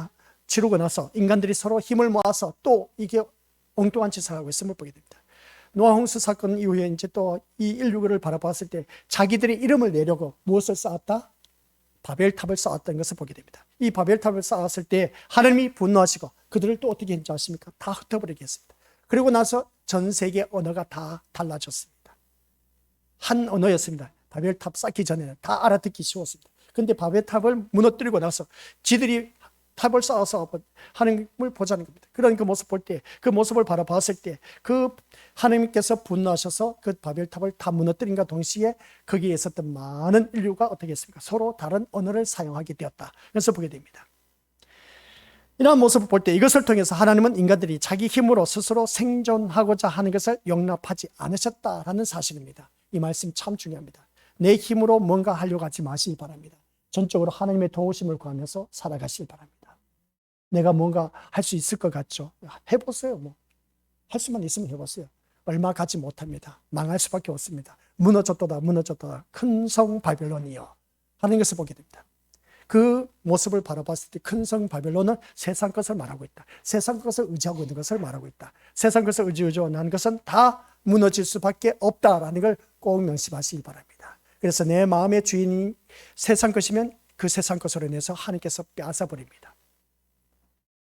치르고 나서 인간들이 서로 힘을 모아서 또 이게 엉뚱한 짓을 하고 있음을 보게 됩니다. 노아 홍수 사건 이후에 이제 또 이 인류를 바라봤을 때 자기들의 이름을 내려고 무엇을 쌓았다? 바벨탑을 쌓았던 것을 보게 됩니다. 이 바벨탑을 쌓았을 때 하나님이 분노하시고 그들을 또 어떻게 했는지 아십니까? 다 흩어버리게 했습니다. 그리고 나서 전 세계 언어가 다 달라졌습니다. 한 언어였습니다. 바벨탑 쌓기 전에는 다 알아듣기 쉬웠습니다. 그런데 바벨탑을 무너뜨리고 나서 지들이 탑을 쌓아서 하나님을 보자는 겁니다. 그런 그 모습 볼 때, 그 모습을 바라봤을 때, 그 하나님께서 분노하셔서 그 바벨탑을 다 무너뜨린과 동시에 거기에 있었던 많은 인류가 어떻게 했습니까? 서로 다른 언어를 사용하게 되었다. 그래서 보게 됩니다. 이러한 모습을 볼 때 이것을 통해서 하나님은 인간들이 자기 힘으로 스스로 생존하고자 하는 것을 용납하지 않으셨다라는 사실입니다. 이 말씀 참 중요합니다. 내 힘으로 뭔가 하려고 하지 마시기 바랍니다. 전적으로 하나님의 도우심을 구하면서 살아가시기 바랍니다. 내가 뭔가 할 수 있을 것 같죠? 해보세요. 할 수만 있으면 해보세요. 얼마 가지 못합니다. 망할 수밖에 없습니다. 무너졌도다 무너졌도다 큰 성 바벨론이요 하는 것을 보게 됩니다. 그 모습을 바라봤을 때 큰 성 바벨론은 세상 것을 말하고 있다. 세상 것을 의지하고 있는 것을 말하고 있다. 세상 것을 의지하고 난 것은 다 무너질 수밖에 없다라는 걸 꼭 명심하시기 바랍니다. 그래서 내 마음의 주인이 세상 것이면 그 세상 것으로 인해서 하나님께서 빼앗아 버립니다.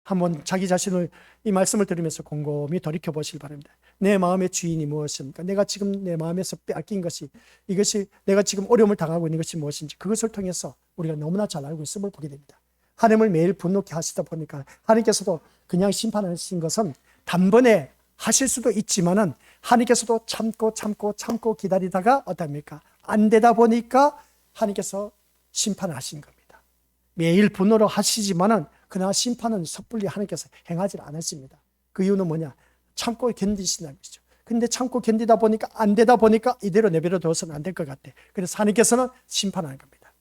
한번 자기 자신을 이 말씀을 들으면서 곰곰이 돌이켜 보시기 바랍니다. 내 마음의 주인이 무엇입니까? 내가 지금 내 마음에서 빼앗긴 것이, 이것이 내가 지금 어려움을 당하고 있는 것이 무엇인지 그것을 통해서 우리가 너무나 잘 알고 있음을 보게 됩니다. 하나님을 매일 분노케 하시다 보니까 하나님께서도 그냥 심판하신 것은 단번에 하실 수도 있지만은 하나님께서도 참고 기다리다가 어떻습니까? 안 되다 보니까 하나님께서 심판을 하신 겁니다. 매일 분노를 하시지만은 그러나 심판은 섣불리 하나님께서 행하지 않으십니다. 그 이유는 뭐냐? 참고 견디신다는 것이죠. 근데 참고 견디다 보니까 안 되다 보니까 이대로 내버려 둬서는 안 될 것 같아. 그래서 하나님께서는 심판하는 겁니다.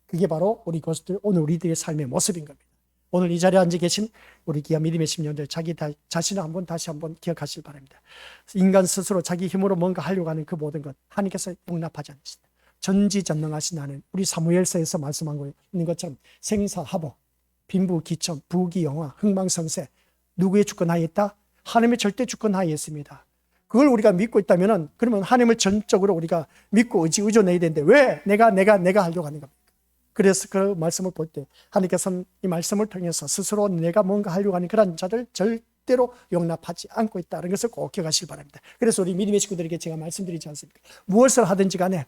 그게 바로 우리 것들, 오늘 우리들의 삶의 모습인 겁니다. 오늘 이 자리에 앉아 계신 우리 귀한 믿음의 심령들, 자기 자신을 다시 한번 기억하시기 바랍니다. 인간 스스로 자기 힘으로 뭔가 하려고 하는 그 모든 것 하나님께서 용납하지 않으신다. 전지전능하신 하나님, 우리 사무엘서에서 말씀하고 있는 것처럼 생사하복, 빈부귀천, 부귀영화, 흥망성쇠, 누구의 주권 하에 있다? 하나님의 절대 주권 하에 있습니다. 그걸 우리가 믿고 있다면 그러면 하나님을 전적으로 우리가 믿고 의존해야 되는데 왜 내가 하려고 하는 겁니까? 그래서 그 말씀을 볼 때 하나님께서는 이 말씀을 통해서 스스로 내가 뭔가 하려고 하는 그런 자들 절대로 용납하지 않고 있다는 것을 꼭 기억하시기 바랍니다. 그래서 우리 믿음의 식구들에게 제가 말씀드리지 않습니까? 무엇을 하든지 간에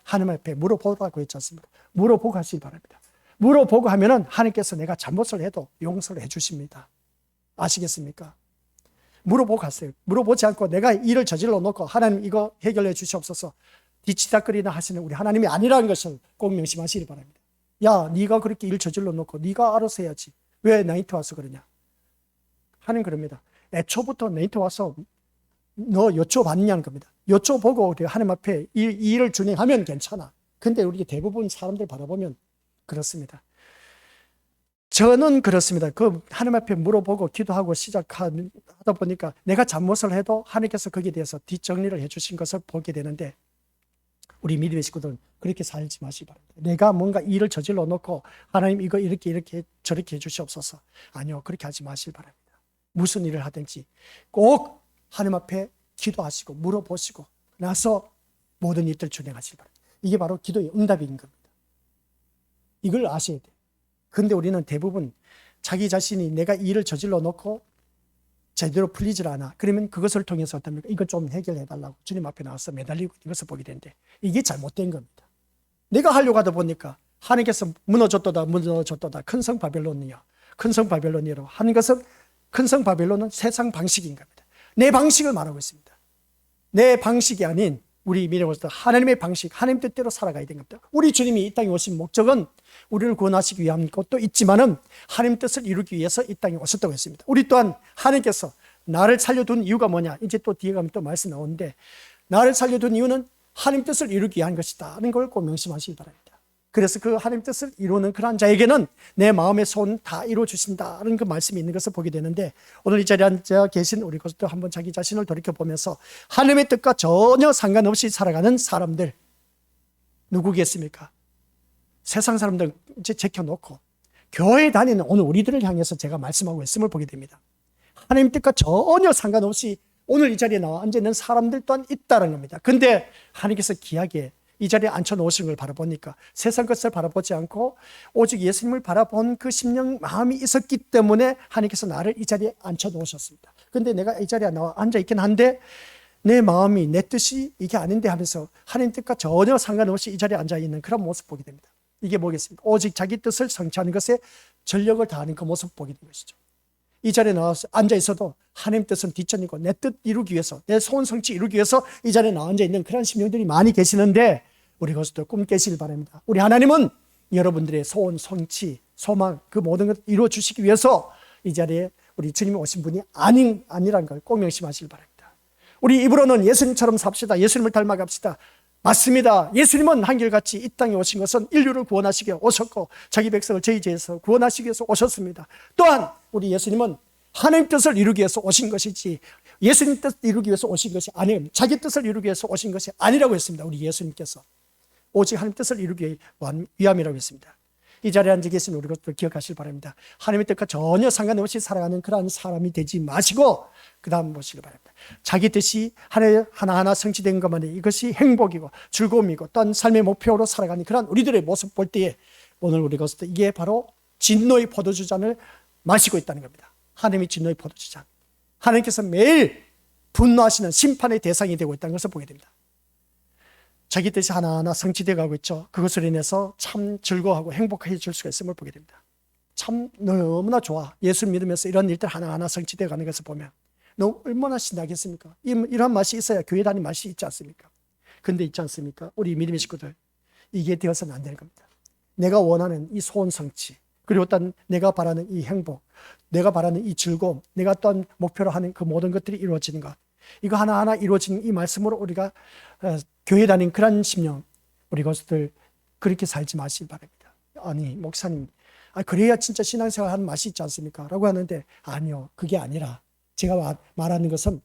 하나님 앞에 물어보라고 했지 않습니까? 물어보고 하시기 바랍니다. 물어보고 하면은 하나님께서 내가 잘못을 해도 용서를 해주십니다. 아시겠습니까? 물어보고 하세요. 물어보지 않고 내가 일을 저질러 놓고 하나님 이거 해결해 주시옵소서 뒤치다거리나 하시는 우리 하나님이 아니라는 것을 꼭 명심하시기 바랍니다. 야, 네가 그렇게 일 저질러 놓고 네가 알아서 해야지. 왜 나한테 와서 그러냐? 하나님 그럽니다. 애초부터 나한테 와서 너 여쭤봤냐는 겁니다. 여쭤보고 하나님 앞에 이 일을 준행하면 괜찮아. 근데 우리 대부분 사람들 바라보면 그렇습니다. 저는 그렇습니다. 그 하나님 앞에 물어보고 기도하고 시작하다 보니까 내가 잘못을 해도 하나님께서 거기에 대해서 뒷정리를 해주신 것을 보게 되는데 우리 믿음의 식구들은 그렇게 살지 마시기 바랍니다. 내가 뭔가 일을 저질러 놓고 하나님 이거 이렇게 저렇게 해주시옵소서. 아니요, 그렇게 하지 마시기 바랍니다. 무슨 일을 하든지 꼭 하나님 앞에 기도하시고 물어보시고 나서 모든 일들 준행하시기 바랍니다. 이게 바로 기도의 응답인 겁니다. 이걸 아셔야 돼요. 그런데 우리는 대부분 자기 자신이 내가 일을 저질러 놓고 제대로 풀리질 않아. 그러면 그것을 통해서 어떻습니까? 이거 좀 해결해 달라고 주님 앞에 나와서 매달리고 이것을 보게 되는데 이게 잘못된 겁니다. 내가 하려고 하다 보니까 하나님께서 무너졌도다 큰 성 바벨론이요. 큰 성 바벨론이라고 하는 것은 큰 성 바벨론은 세상 방식인 겁니다. 내 방식을 말하고 있습니다. 내 방식이 아닌 우리 믿음으로서 하나님의 방식, 하나님 뜻대로 살아가야 되는 겁니다. 우리 주님이 이 땅에 오신 목적은 우리를 구원하시기 위한 것도 있지만은 하나님 뜻을 이루기 위해서 이 땅에 오셨다고 했습니다. 우리 또한 하나님께서 나를 살려둔 이유가 뭐냐? 이제 또 뒤에 가면 또 말씀 나오는데 나를 살려둔 이유는 하나님 뜻을 이루기 위한 것이다 하는 걸 꼭 명심하시기 바랍니다. 그래서 그 하나님 뜻을 이루는 그러한 자에게는 내 마음의 소원 다 이루어주신다는 그 말씀이 있는 것을 보게 되는데 오늘 이 자리에 앉아 계신 우리 것도 한번 자기 자신을 돌이켜보면서 하나님의 뜻과 전혀 상관없이 살아가는 사람들 누구겠습니까? 세상 사람들 이제 제껴놓고 교회 다니는 오늘 우리들을 향해서 제가 말씀하고 있음을 보게 됩니다. 하나님 뜻과 전혀 상관없이 오늘 이 자리에 나와 앉아있는 사람들 또한 있다는 겁니다. 근데 하나님께서 귀하게 이 자리에 앉혀놓으신 걸 바라보니까 세상 것을 바라보지 않고 오직 예수님을 바라본 그 심령 마음이 있었기 때문에 하나님께서 나를 이 자리에 앉혀놓으셨습니다. 근데 내가 이 자리에 나와 앉아있긴 한데 내 마음이 내 뜻이 이게 아닌데 하면서 하나님 뜻과 전혀 상관없이 이 자리에 앉아있는 그런 모습 보게 됩니다. 이게 뭐겠습니까? 오직 자기 뜻을 성취하는 것에 전력을 다하는 그 모습 보게 된 것이죠. 이 자리에 나와서 앉아있어도 하나님 뜻은 뒷전이고 내 뜻 이루기 위해서, 내 소원 성취 이루기 위해서 이 자리에 나와 앉아있는 그런 심령들이 많이 계시는데 우리 그것도 꿈 깨시길 바랍니다. 우리 하나님은 여러분들의 소원 성취, 소망 그 모든 것 이루어 주시기 위해서 이 자리에 우리 주님이 오신 분이 아니란 걸 꼭 명심하시길 바랍니다. 우리 입으로는 예수님처럼 삽시다. 예수님을 닮아갑시다. 맞습니다. 예수님은 한결같이 이 땅에 오신 것은 인류를 구원하시기 위해 오셨고 자기 백성을 저희 죄에서 구원하시기 위해서 오셨습니다. 또한 우리 예수님은 하나님 뜻을 이루기 위해서 오신 것이지 예수님 뜻을 이루기 위해서 오신 것이 아니에요. 자기 뜻을 이루기 위해서 오신 것이 아니라고 했습니다. 우리 예수님께서 오직 하나님 뜻을 이루기 위함이라고 했습니다. 이 자리에 앉아 계신 우리 것들 기억하시길 바랍니다. 하나님의 뜻과 전혀 상관없이 살아가는 그러한 사람이 되지 마시고 그 다음 보시길 바랍니다. 자기 뜻이 하나하나 성취된 것만이 이것이 행복이고 즐거움이고 또한 삶의 목표로 살아가는 그런 우리들의 모습 볼 때에 오늘 우리 것들 이게 바로 진노의 포도주잔을 마시고 있다는 겁니다. 하나님이 진노의 포도주잔, 하나님께서 매일 분노하시는 심판의 대상이 되고 있다는 것을 보게 됩니다. 자기 뜻이 하나하나 성취되어 가고 있죠. 그것을 인해서 참 즐거워하고 행복해질 수가 있음을 보게 됩니다. 참 너무나 좋아. 예수 믿으면서 이런 일들 하나하나 성취되어 가는 것을 보면 너무 얼마나 신나겠습니까? 이런 맛이 있어야 교회 다니는 맛이 있지 않습니까? 근데 있지 않습니까? 우리 믿음의 식구들, 이게 되어서는 안 되는 겁니다. 내가 원하는 이 소원 성취, 그리고 또한 내가 바라는 이 행복, 내가 바라는 이 즐거움, 내가 또한 목표로 하는 그 모든 것들이 이루어지는 것, 이거 하나하나 이루어지는 이 말씀으로 우리가 교회 다닌 그런 심령, 우리 것들 그렇게 살지 마시기 바랍니다. 아니 목사님, 그래야 진짜 신앙생활 하는 맛이 있지 않습니까? 라고 하는데 아니요, 그게 아니라 제가 말하는 것은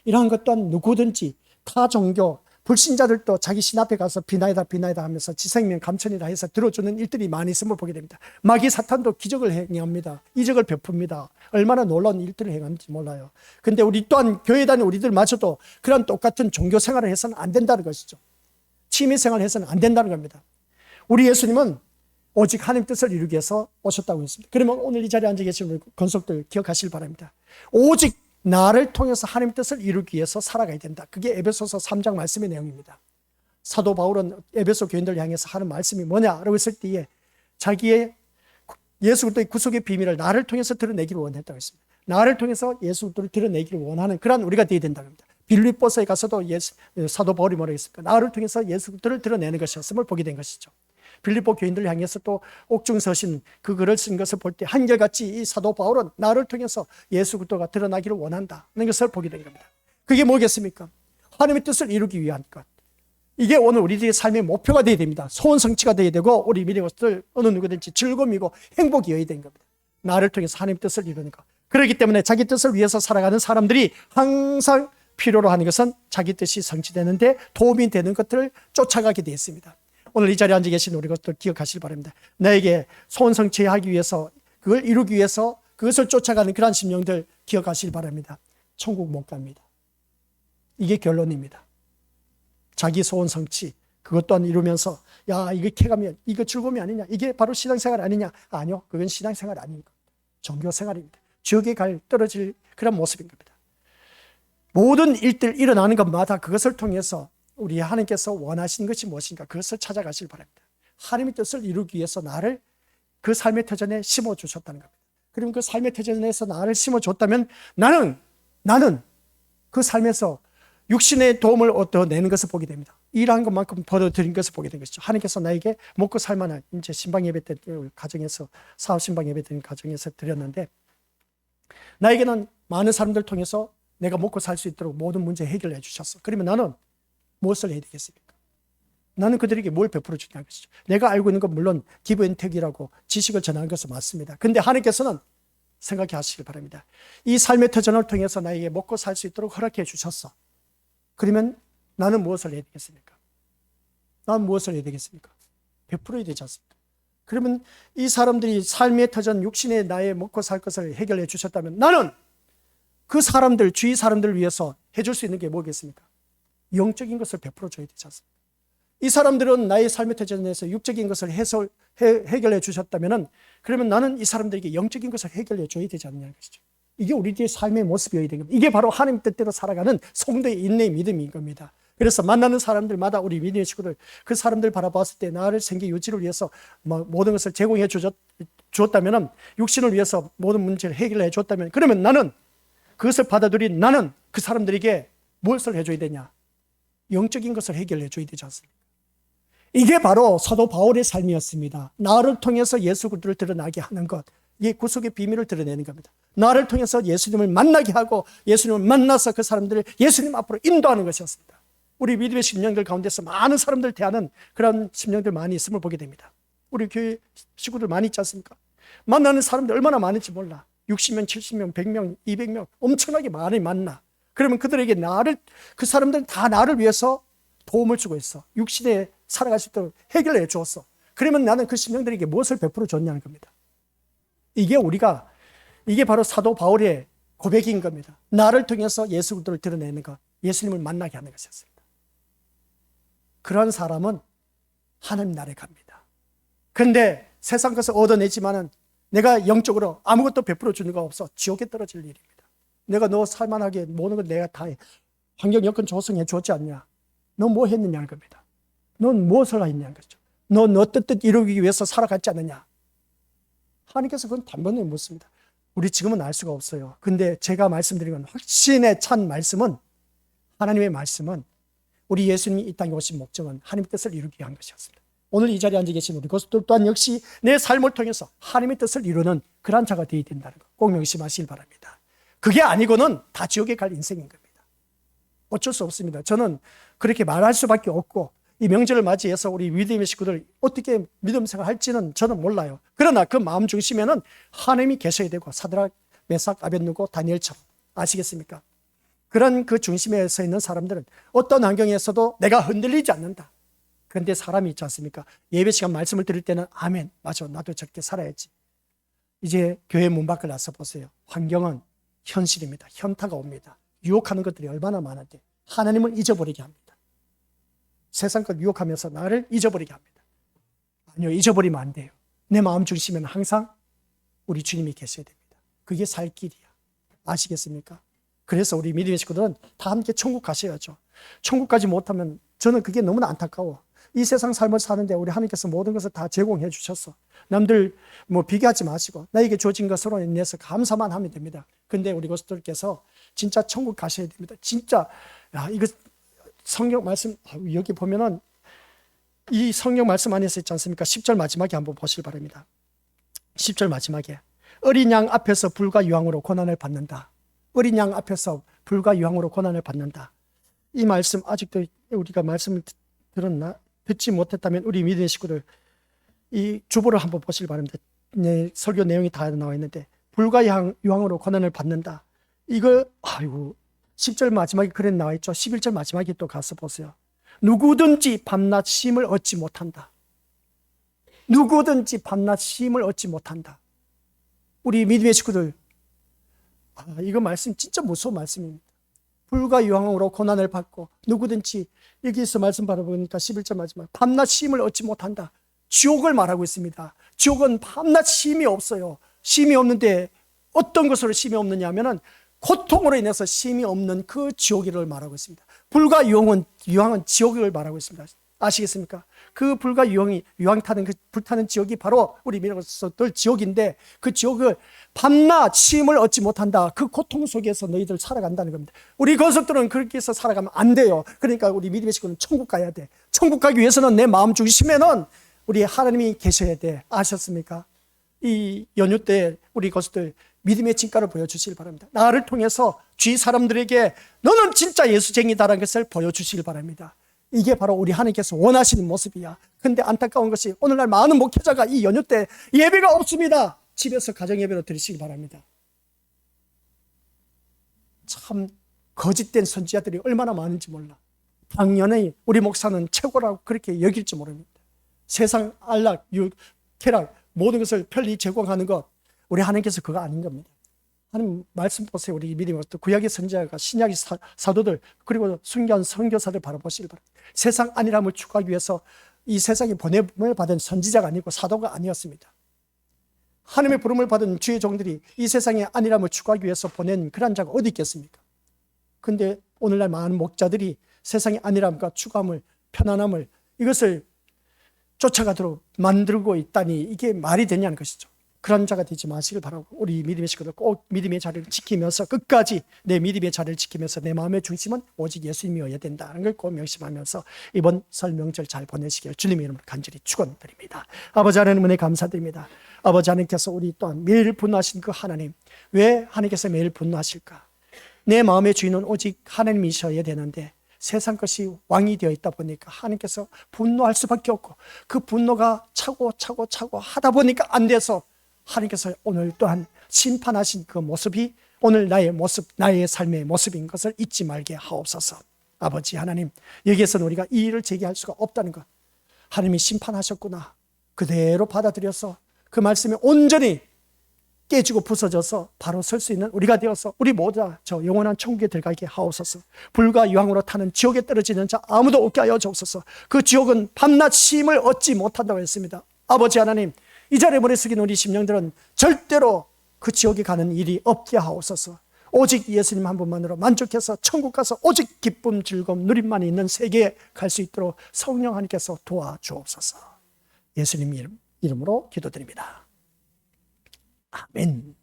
이러한 것 또한 누구든지 타 종교 불신자들도 자기 신 앞에 가서 비나이다 하면서 지생명 감천이다 해서 들어주는 일들이 많이 있음을 보게 됩니다. 마귀 사탄도 기적을 행합니다. 이적을 베풉니다. 얼마나 놀라운 일들을 행하는지 몰라요. 근데 우리 또한 교회 다니는 우리들마저도 그런 똑같은 종교 생활을 해서는 안 된다는 것이죠. 취미 생활을 해서는 안 된다는 겁니다. 우리 예수님은 오직 하나님 뜻을 이루기 위해서 오셨다고 했습니다. 그러면 오늘 이 자리에 앉아 계신 우리 권속들 기억하시길 바랍니다. 오직 나를 통해서 하나님 뜻을 이루기 위해서 살아가야 된다. 그게 에베소서 3장 말씀의 내용입니다. 사도 바울은 에베소 교인들 향해서 하는 말씀이 뭐냐라고 했을 때에 자기의 예수 그리스도의 구속의 비밀을 나를 통해서 드러내기를 원했다고 했습니다. 나를 통해서 예수 그리스도를 드러내기를 원하는 그런 우리가 되어야 된다고 합니다. 빌립보서에 가서도 사도 바울이 뭐라고 했습니까? 나를 통해서 예수 그리스도를 드러내는 것이었음을 보게 된 것이죠. 빌립보 교인들을 향해서 또 옥중서신 그 글을 쓴 것을 볼 때 한결같이 이 사도 바울은 나를 통해서 예수 그리스도가 드러나기를 원한다는 것을 보게 된 겁니다. 그게 뭐겠습니까? 하나님의 뜻을 이루기 위한 것. 이게 오늘 우리들의 삶의 목표가 되어야 됩니다. 소원 성취가 되어야 되고 우리 미래 것들 어느 누구든지 즐거움이고 행복이어야 되는 겁니다. 나를 통해서 하나님의 뜻을 이루는 것. 그렇기 때문에 자기 뜻을 위해서 살아가는 사람들이 항상 필요로 하는 것은 자기 뜻이 성취되는데 도움이 되는 것들을 쫓아가게 되어 있습니다. 오늘 이 자리에 앉아 계신 우리 것들 기억하시기 바랍니다. 나에게 소원 성취하기 위해서 그걸 이루기 위해서 그것을 쫓아가는 그러한 심령들 기억하시기 바랍니다. 천국 못 갑니다. 이게 결론입니다. 자기 소원 성취 그것 또한 이루면서 야 이거 캐가면 이거 즐거움이 아니냐, 이게 바로 신앙생활 아니냐? 아니요, 그건 신앙생활 아닙니다. 종교생활입니다. 지옥에 떨어질 그런 모습인 겁니다. 모든 일들 일어나는 것마다 그것을 통해서 우리 하나님께서 원하시는 것이 무엇인가 그것을 찾아가시길 바랍니다. 하나님의 뜻을 이루기 위해서 나를 그 삶의 터전에 심어주셨다는 겁니다. 그러면 그 삶의 터전에서 나를 심어줬다면 나는 그 삶에서 육신의 도움을 얻어내는 것을 보게 됩니다. 일한 것만큼 벌어들인 것을 보게 된 것이죠. 하나님께서 나에게 먹고 살만한 이제 신방 예배 때 가정에서 사업 신방 예배 드린 가정에서 드렸는데 나에게는 많은 사람들 통해서 내가 먹고 살 수 있도록 모든 문제 해결해 주셨어. 그러면 나는 무엇을 해야 되겠습니까? 나는 그들에게 뭘 베풀어 주냐는 것이죠. 내가 알고 있는 건 물론 기브앤테이크라고 지식을 전하는 것은 맞습니다. 그런데 하나님께서는 생각해 하시길 바랍니다. 이 삶의 터전을 통해서 나에게 먹고 살 수 있도록 허락해 주셨어. 그러면 나는 무엇을 해야 되겠습니까? 나는 무엇을 해야 되겠습니까? 베풀어야 되지 않습니까? 그러면 이 사람들이 삶의 터전 육신의 나의 먹고 살 것을 해결해 주셨다면 나는 그 사람들, 주위 사람들을 위해서 해줄 수 있는 게 뭐겠습니까? 영적인 것을 베풀어 줘야 되지 않습니까? 이 사람들은 나의 삶의 터전에서 육적인 것을 해결해 주셨다면 그러면 나는 이 사람들에게 영적인 것을 해결해 줘야 되지 않냐는 것이죠. 이게 우리들의 삶의 모습이어야 되는 겁니다. 이게 바로 하나님 뜻대로 살아가는 성도의 인내의 믿음인 겁니다. 그래서 만나는 사람들마다 우리 믿음의 친구들, 그 사람들 바라봤을 때 나를 생계 유지를 위해서 모든 것을 제공해 주었다면, 육신을 위해서 모든 문제를 해결해 줬다면, 그러면 나는 그것을 받아들인 나는 그 사람들에게 무엇을 해줘야 되냐? 영적인 것을 해결해 줘야 되지 않습니까? 이게 바로 사도 바울의 삶이었습니다. 나를 통해서 예수 그리스도를 드러나게 하는 것, 이게 구속의 비밀을 드러내는 겁니다. 나를 통해서 예수님을 만나게 하고 예수님을 만나서 그 사람들을 예수님 앞으로 인도하는 것이었습니다. 우리 믿음의 심령들 가운데서 많은 사람들 대하는 그런 심령들 많이 있음을 보게 됩니다. 우리 교회 식구들 많이 있지 않습니까? 만나는 사람들 얼마나 많은지 몰라. 60명, 70명, 100명, 200명 엄청나게 많이 만나. 그러면 그들에게 그 사람들은 다 나를 위해서 도움을 주고 있어. 육신에 살아갈 수 있도록 해결해 주었어. 그러면 나는 그 심령들에게 무엇을 베풀어 줬냐는 겁니다. 이게 바로 사도 바울의 고백인 겁니다. 나를 통해서 예수 그리스도를 드러내는 것, 예수님을 만나게 하는 것이었습니다. 그런 사람은 하나님 나라에 갑니다. 그런데 세상 것을 얻어내지만은 내가 영적으로 아무것도 베풀어 주는 거 없어 지옥에 떨어질 일입니다. 내가 너 살만하게 모든 걸 내가 다 환경 여건 조성해 줬지 않냐? 너 뭐 했느냐는 겁니다. 넌 무엇을 했냐는 거죠. 너 뜻 이루기 위해서 살아갔지 않느냐? 하나님께서 그건 단번에 묻습니다. 우리 지금은 알 수가 없어요. 근데 제가 말씀드린 건 확신에 찬 말씀은, 하나님의 말씀은 우리 예수님이 이 땅에 오신 목적은 하나님의 뜻을 이루기 위한 것이었습니다. 오늘 이 자리에 앉아 계신 우리 고수들 또한 역시 내 삶을 통해서 하나님의 뜻을 이루는 그러한 자가 되어야 된다는 것 꼭 명심하시길 바랍니다. 그게 아니고는 다 지옥에 갈 인생인 겁니다. 어쩔 수 없습니다. 저는 그렇게 말할 수밖에 없고, 이 명절을 맞이해서 우리 믿음의 식구들 어떻게 믿음 생활할지는 저는 몰라요. 그러나 그 마음 중심에는 하나님이 계셔야 되고, 사드락, 메삭, 아벳느고, 다니엘처럼, 아시겠습니까? 그런 그 중심에 서 있는 사람들은 어떤 환경에서도 내가 흔들리지 않는다. 그런데 사람이 있지 않습니까? 예배 시간 말씀을 드릴 때는 아멘, 맞아, 나도 저렇게 살아야지. 이제 교회 문 밖을 나서 보세요. 환경은 현실입니다. 현타가 옵니다. 유혹하는 것들이 얼마나 많은데 하나님을 잊어버리게 합니다. 세상 것 유혹하면서 나를 잊어버리게 합니다. 아니요, 잊어버리면 안 돼요. 내 마음 중심에는 항상 우리 주님이 계셔야 됩니다. 그게 살 길이야. 아시겠습니까? 그래서 우리 믿음의 식구들은 다 함께 천국 가셔야죠. 천국까지 못하면 저는 그게 너무나 안타까워. 이 세상 삶을 사는데 우리 하나님께서 모든 것을 다 제공해 주셨어. 남들 비교하지 마시고 나에게 주어진 것으로 인해서 감사만 하면 됩니다. 근데 우리 고수들께서 진짜 천국 가셔야 됩니다. 진짜 이거 성경 말씀 여기 보면은 이 성경 말씀 안에서 있지 않습니까? 10절 마지막에 한번 보시기 바랍니다. 10절 마지막에 어린 양 앞에서 불과 유황으로 고난을 받는다. 어린 양 앞에서 불과 유황으로 고난을 받는다. 이 말씀 아직도 우리가 말씀을 듣지 못했다면 우리 믿음의 식구들 이 주보를 한번 보시기 바랍니다. 설교 내용이 다 나와 있는데 불과 유황으로 고난을 받는다. 이거 10절 마지막에 그래 나와 있죠. 11절 마지막에 또 가서 보세요. 누구든지 밤낮 쉼을 얻지 못한다. 누구든지 밤낮 쉼을 얻지 못한다. 우리 믿음의 식구들, 이거 말씀 진짜 무서운 말씀입니다. 불과 유황으로 고난을 받고 누구든지, 여기서 말씀 바라보니까 11절 마지막 밤낮 쉼을 얻지 못한다. 지옥을 말하고 있습니다. 지옥은 밤낮 쉼이 없어요. 쉼이 없는데 어떤 것으로 쉼이 없느냐 하면은 고통으로 인해서 쉼이 없는 그 지옥을 말하고 있습니다. 불과 유황은 지옥을 말하고 있습니다. 아시겠습니까? 그 불과 유황 타는 그 불타는 지옥이 바로 우리 민족들 지옥인데, 그 지옥을 밤낮 쉼을 얻지 못한다. 그 고통 속에서 너희들 살아간다는 겁니다. 우리 거석들은 그렇게 해서 살아가면 안 돼요. 그러니까 우리 믿음의 식구는 천국 가야 돼. 천국 가기 위해서는 내 마음 중심에는 우리 하나님이 계셔야 돼. 아셨습니까? 이 연휴 때 우리 거석들 믿음의 진가를 보여주시길 바랍니다. 나를 통해서 주위 사람들에게 너는 진짜 예수쟁이다라는 것을 보여주시길 바랍니다. 이게 바로 우리 하나님께서 원하시는 모습이야. 근데 안타까운 것이 오늘날 많은 목회자가 이 연휴 때 예배가 없습니다. 집에서 가정예배로 드리시기 바랍니다. 참 거짓된 선지자들이 얼마나 많은지 몰라. 당연히 우리 목사는 최고라고 그렇게 여길지 모릅니다. 세상 안락, 쾌락, 모든 것을 편리 제공하는 것, 우리 하나님께서 그거 아닌 겁니다. 하나님 말씀 보세요. 우리 믿음의 구약의 선지자가, 신약의 사도들, 그리고 순교한 선교사들 바라보시길 바랍니다. 세상 안일함을 추구하기 위해서 이 세상에 보냄을 받은 선지자가 아니고 사도가 아니었습니다. 하나님의 부름을 받은 주의 종들이 이 세상의 안일함을 추구하기 위해서 보낸 그런 자가 어디 있겠습니까? 근데 오늘날 많은 목자들이 세상의 안일함과 추구함을, 편안함을, 이것을 쫓아가도록 만들고 있다니 이게 말이 되냐는 것이죠. 그런 자가 되지 마시길 바라고, 우리 믿음의 식구들 꼭 믿음의 자리를 지키면서, 끝까지 내 믿음의 자리를 지키면서 내 마음의 중심은 오직 예수님이어야 된다는 걸 꼭 명심하면서 이번 설 명절 잘 보내시길 주님의 이름으로 간절히 축원드립니다. 아버지 하나님 은혜 감사드립니다. 아버지 하나님께서 우리 또한 매일 분노하신 그 하나님, 왜 하나님께서 매일 분노하실까? 내 마음의 주인은 오직 하나님이셔야 되는데 세상 것이 왕이 되어 있다 보니까 하나님께서 분노할 수밖에 없고, 그 분노가 차고 하다 보니까 안 돼서 하나님께서 오늘 또한 심판하신 그 모습이 오늘 나의 모습, 나의 삶의 모습인 것을 잊지 말게 하옵소서. 아버지 하나님, 여기에서는 우리가 이 일을 제기할 수가 없다는 것, 하나님이 심판하셨구나, 그대로 받아들여서 그 말씀에 온전히 깨지고 부서져서 바로 설 수 있는 우리가 되어서 우리 모두 저 영원한 천국에 들어가게 하옵소서. 불과 유황으로 타는 지옥에 떨어지는 자 아무도 없게 하여 주옵소서. 그 지옥은 밤낮 쉼을 얻지 못한다고 했습니다. 아버지 하나님, 이 자리에 머리 숙인 우리 심령들은 절대로 그 지옥에 가는 일이 없게 하옵소서. 오직 예수님 한 분만으로 만족해서 천국 가서 오직 기쁨, 즐거움, 누림만이 있는 세계에 갈 수 있도록 성령 하나님께서 도와주옵소서. 예수님 이름으로 기도드립니다. 아멘.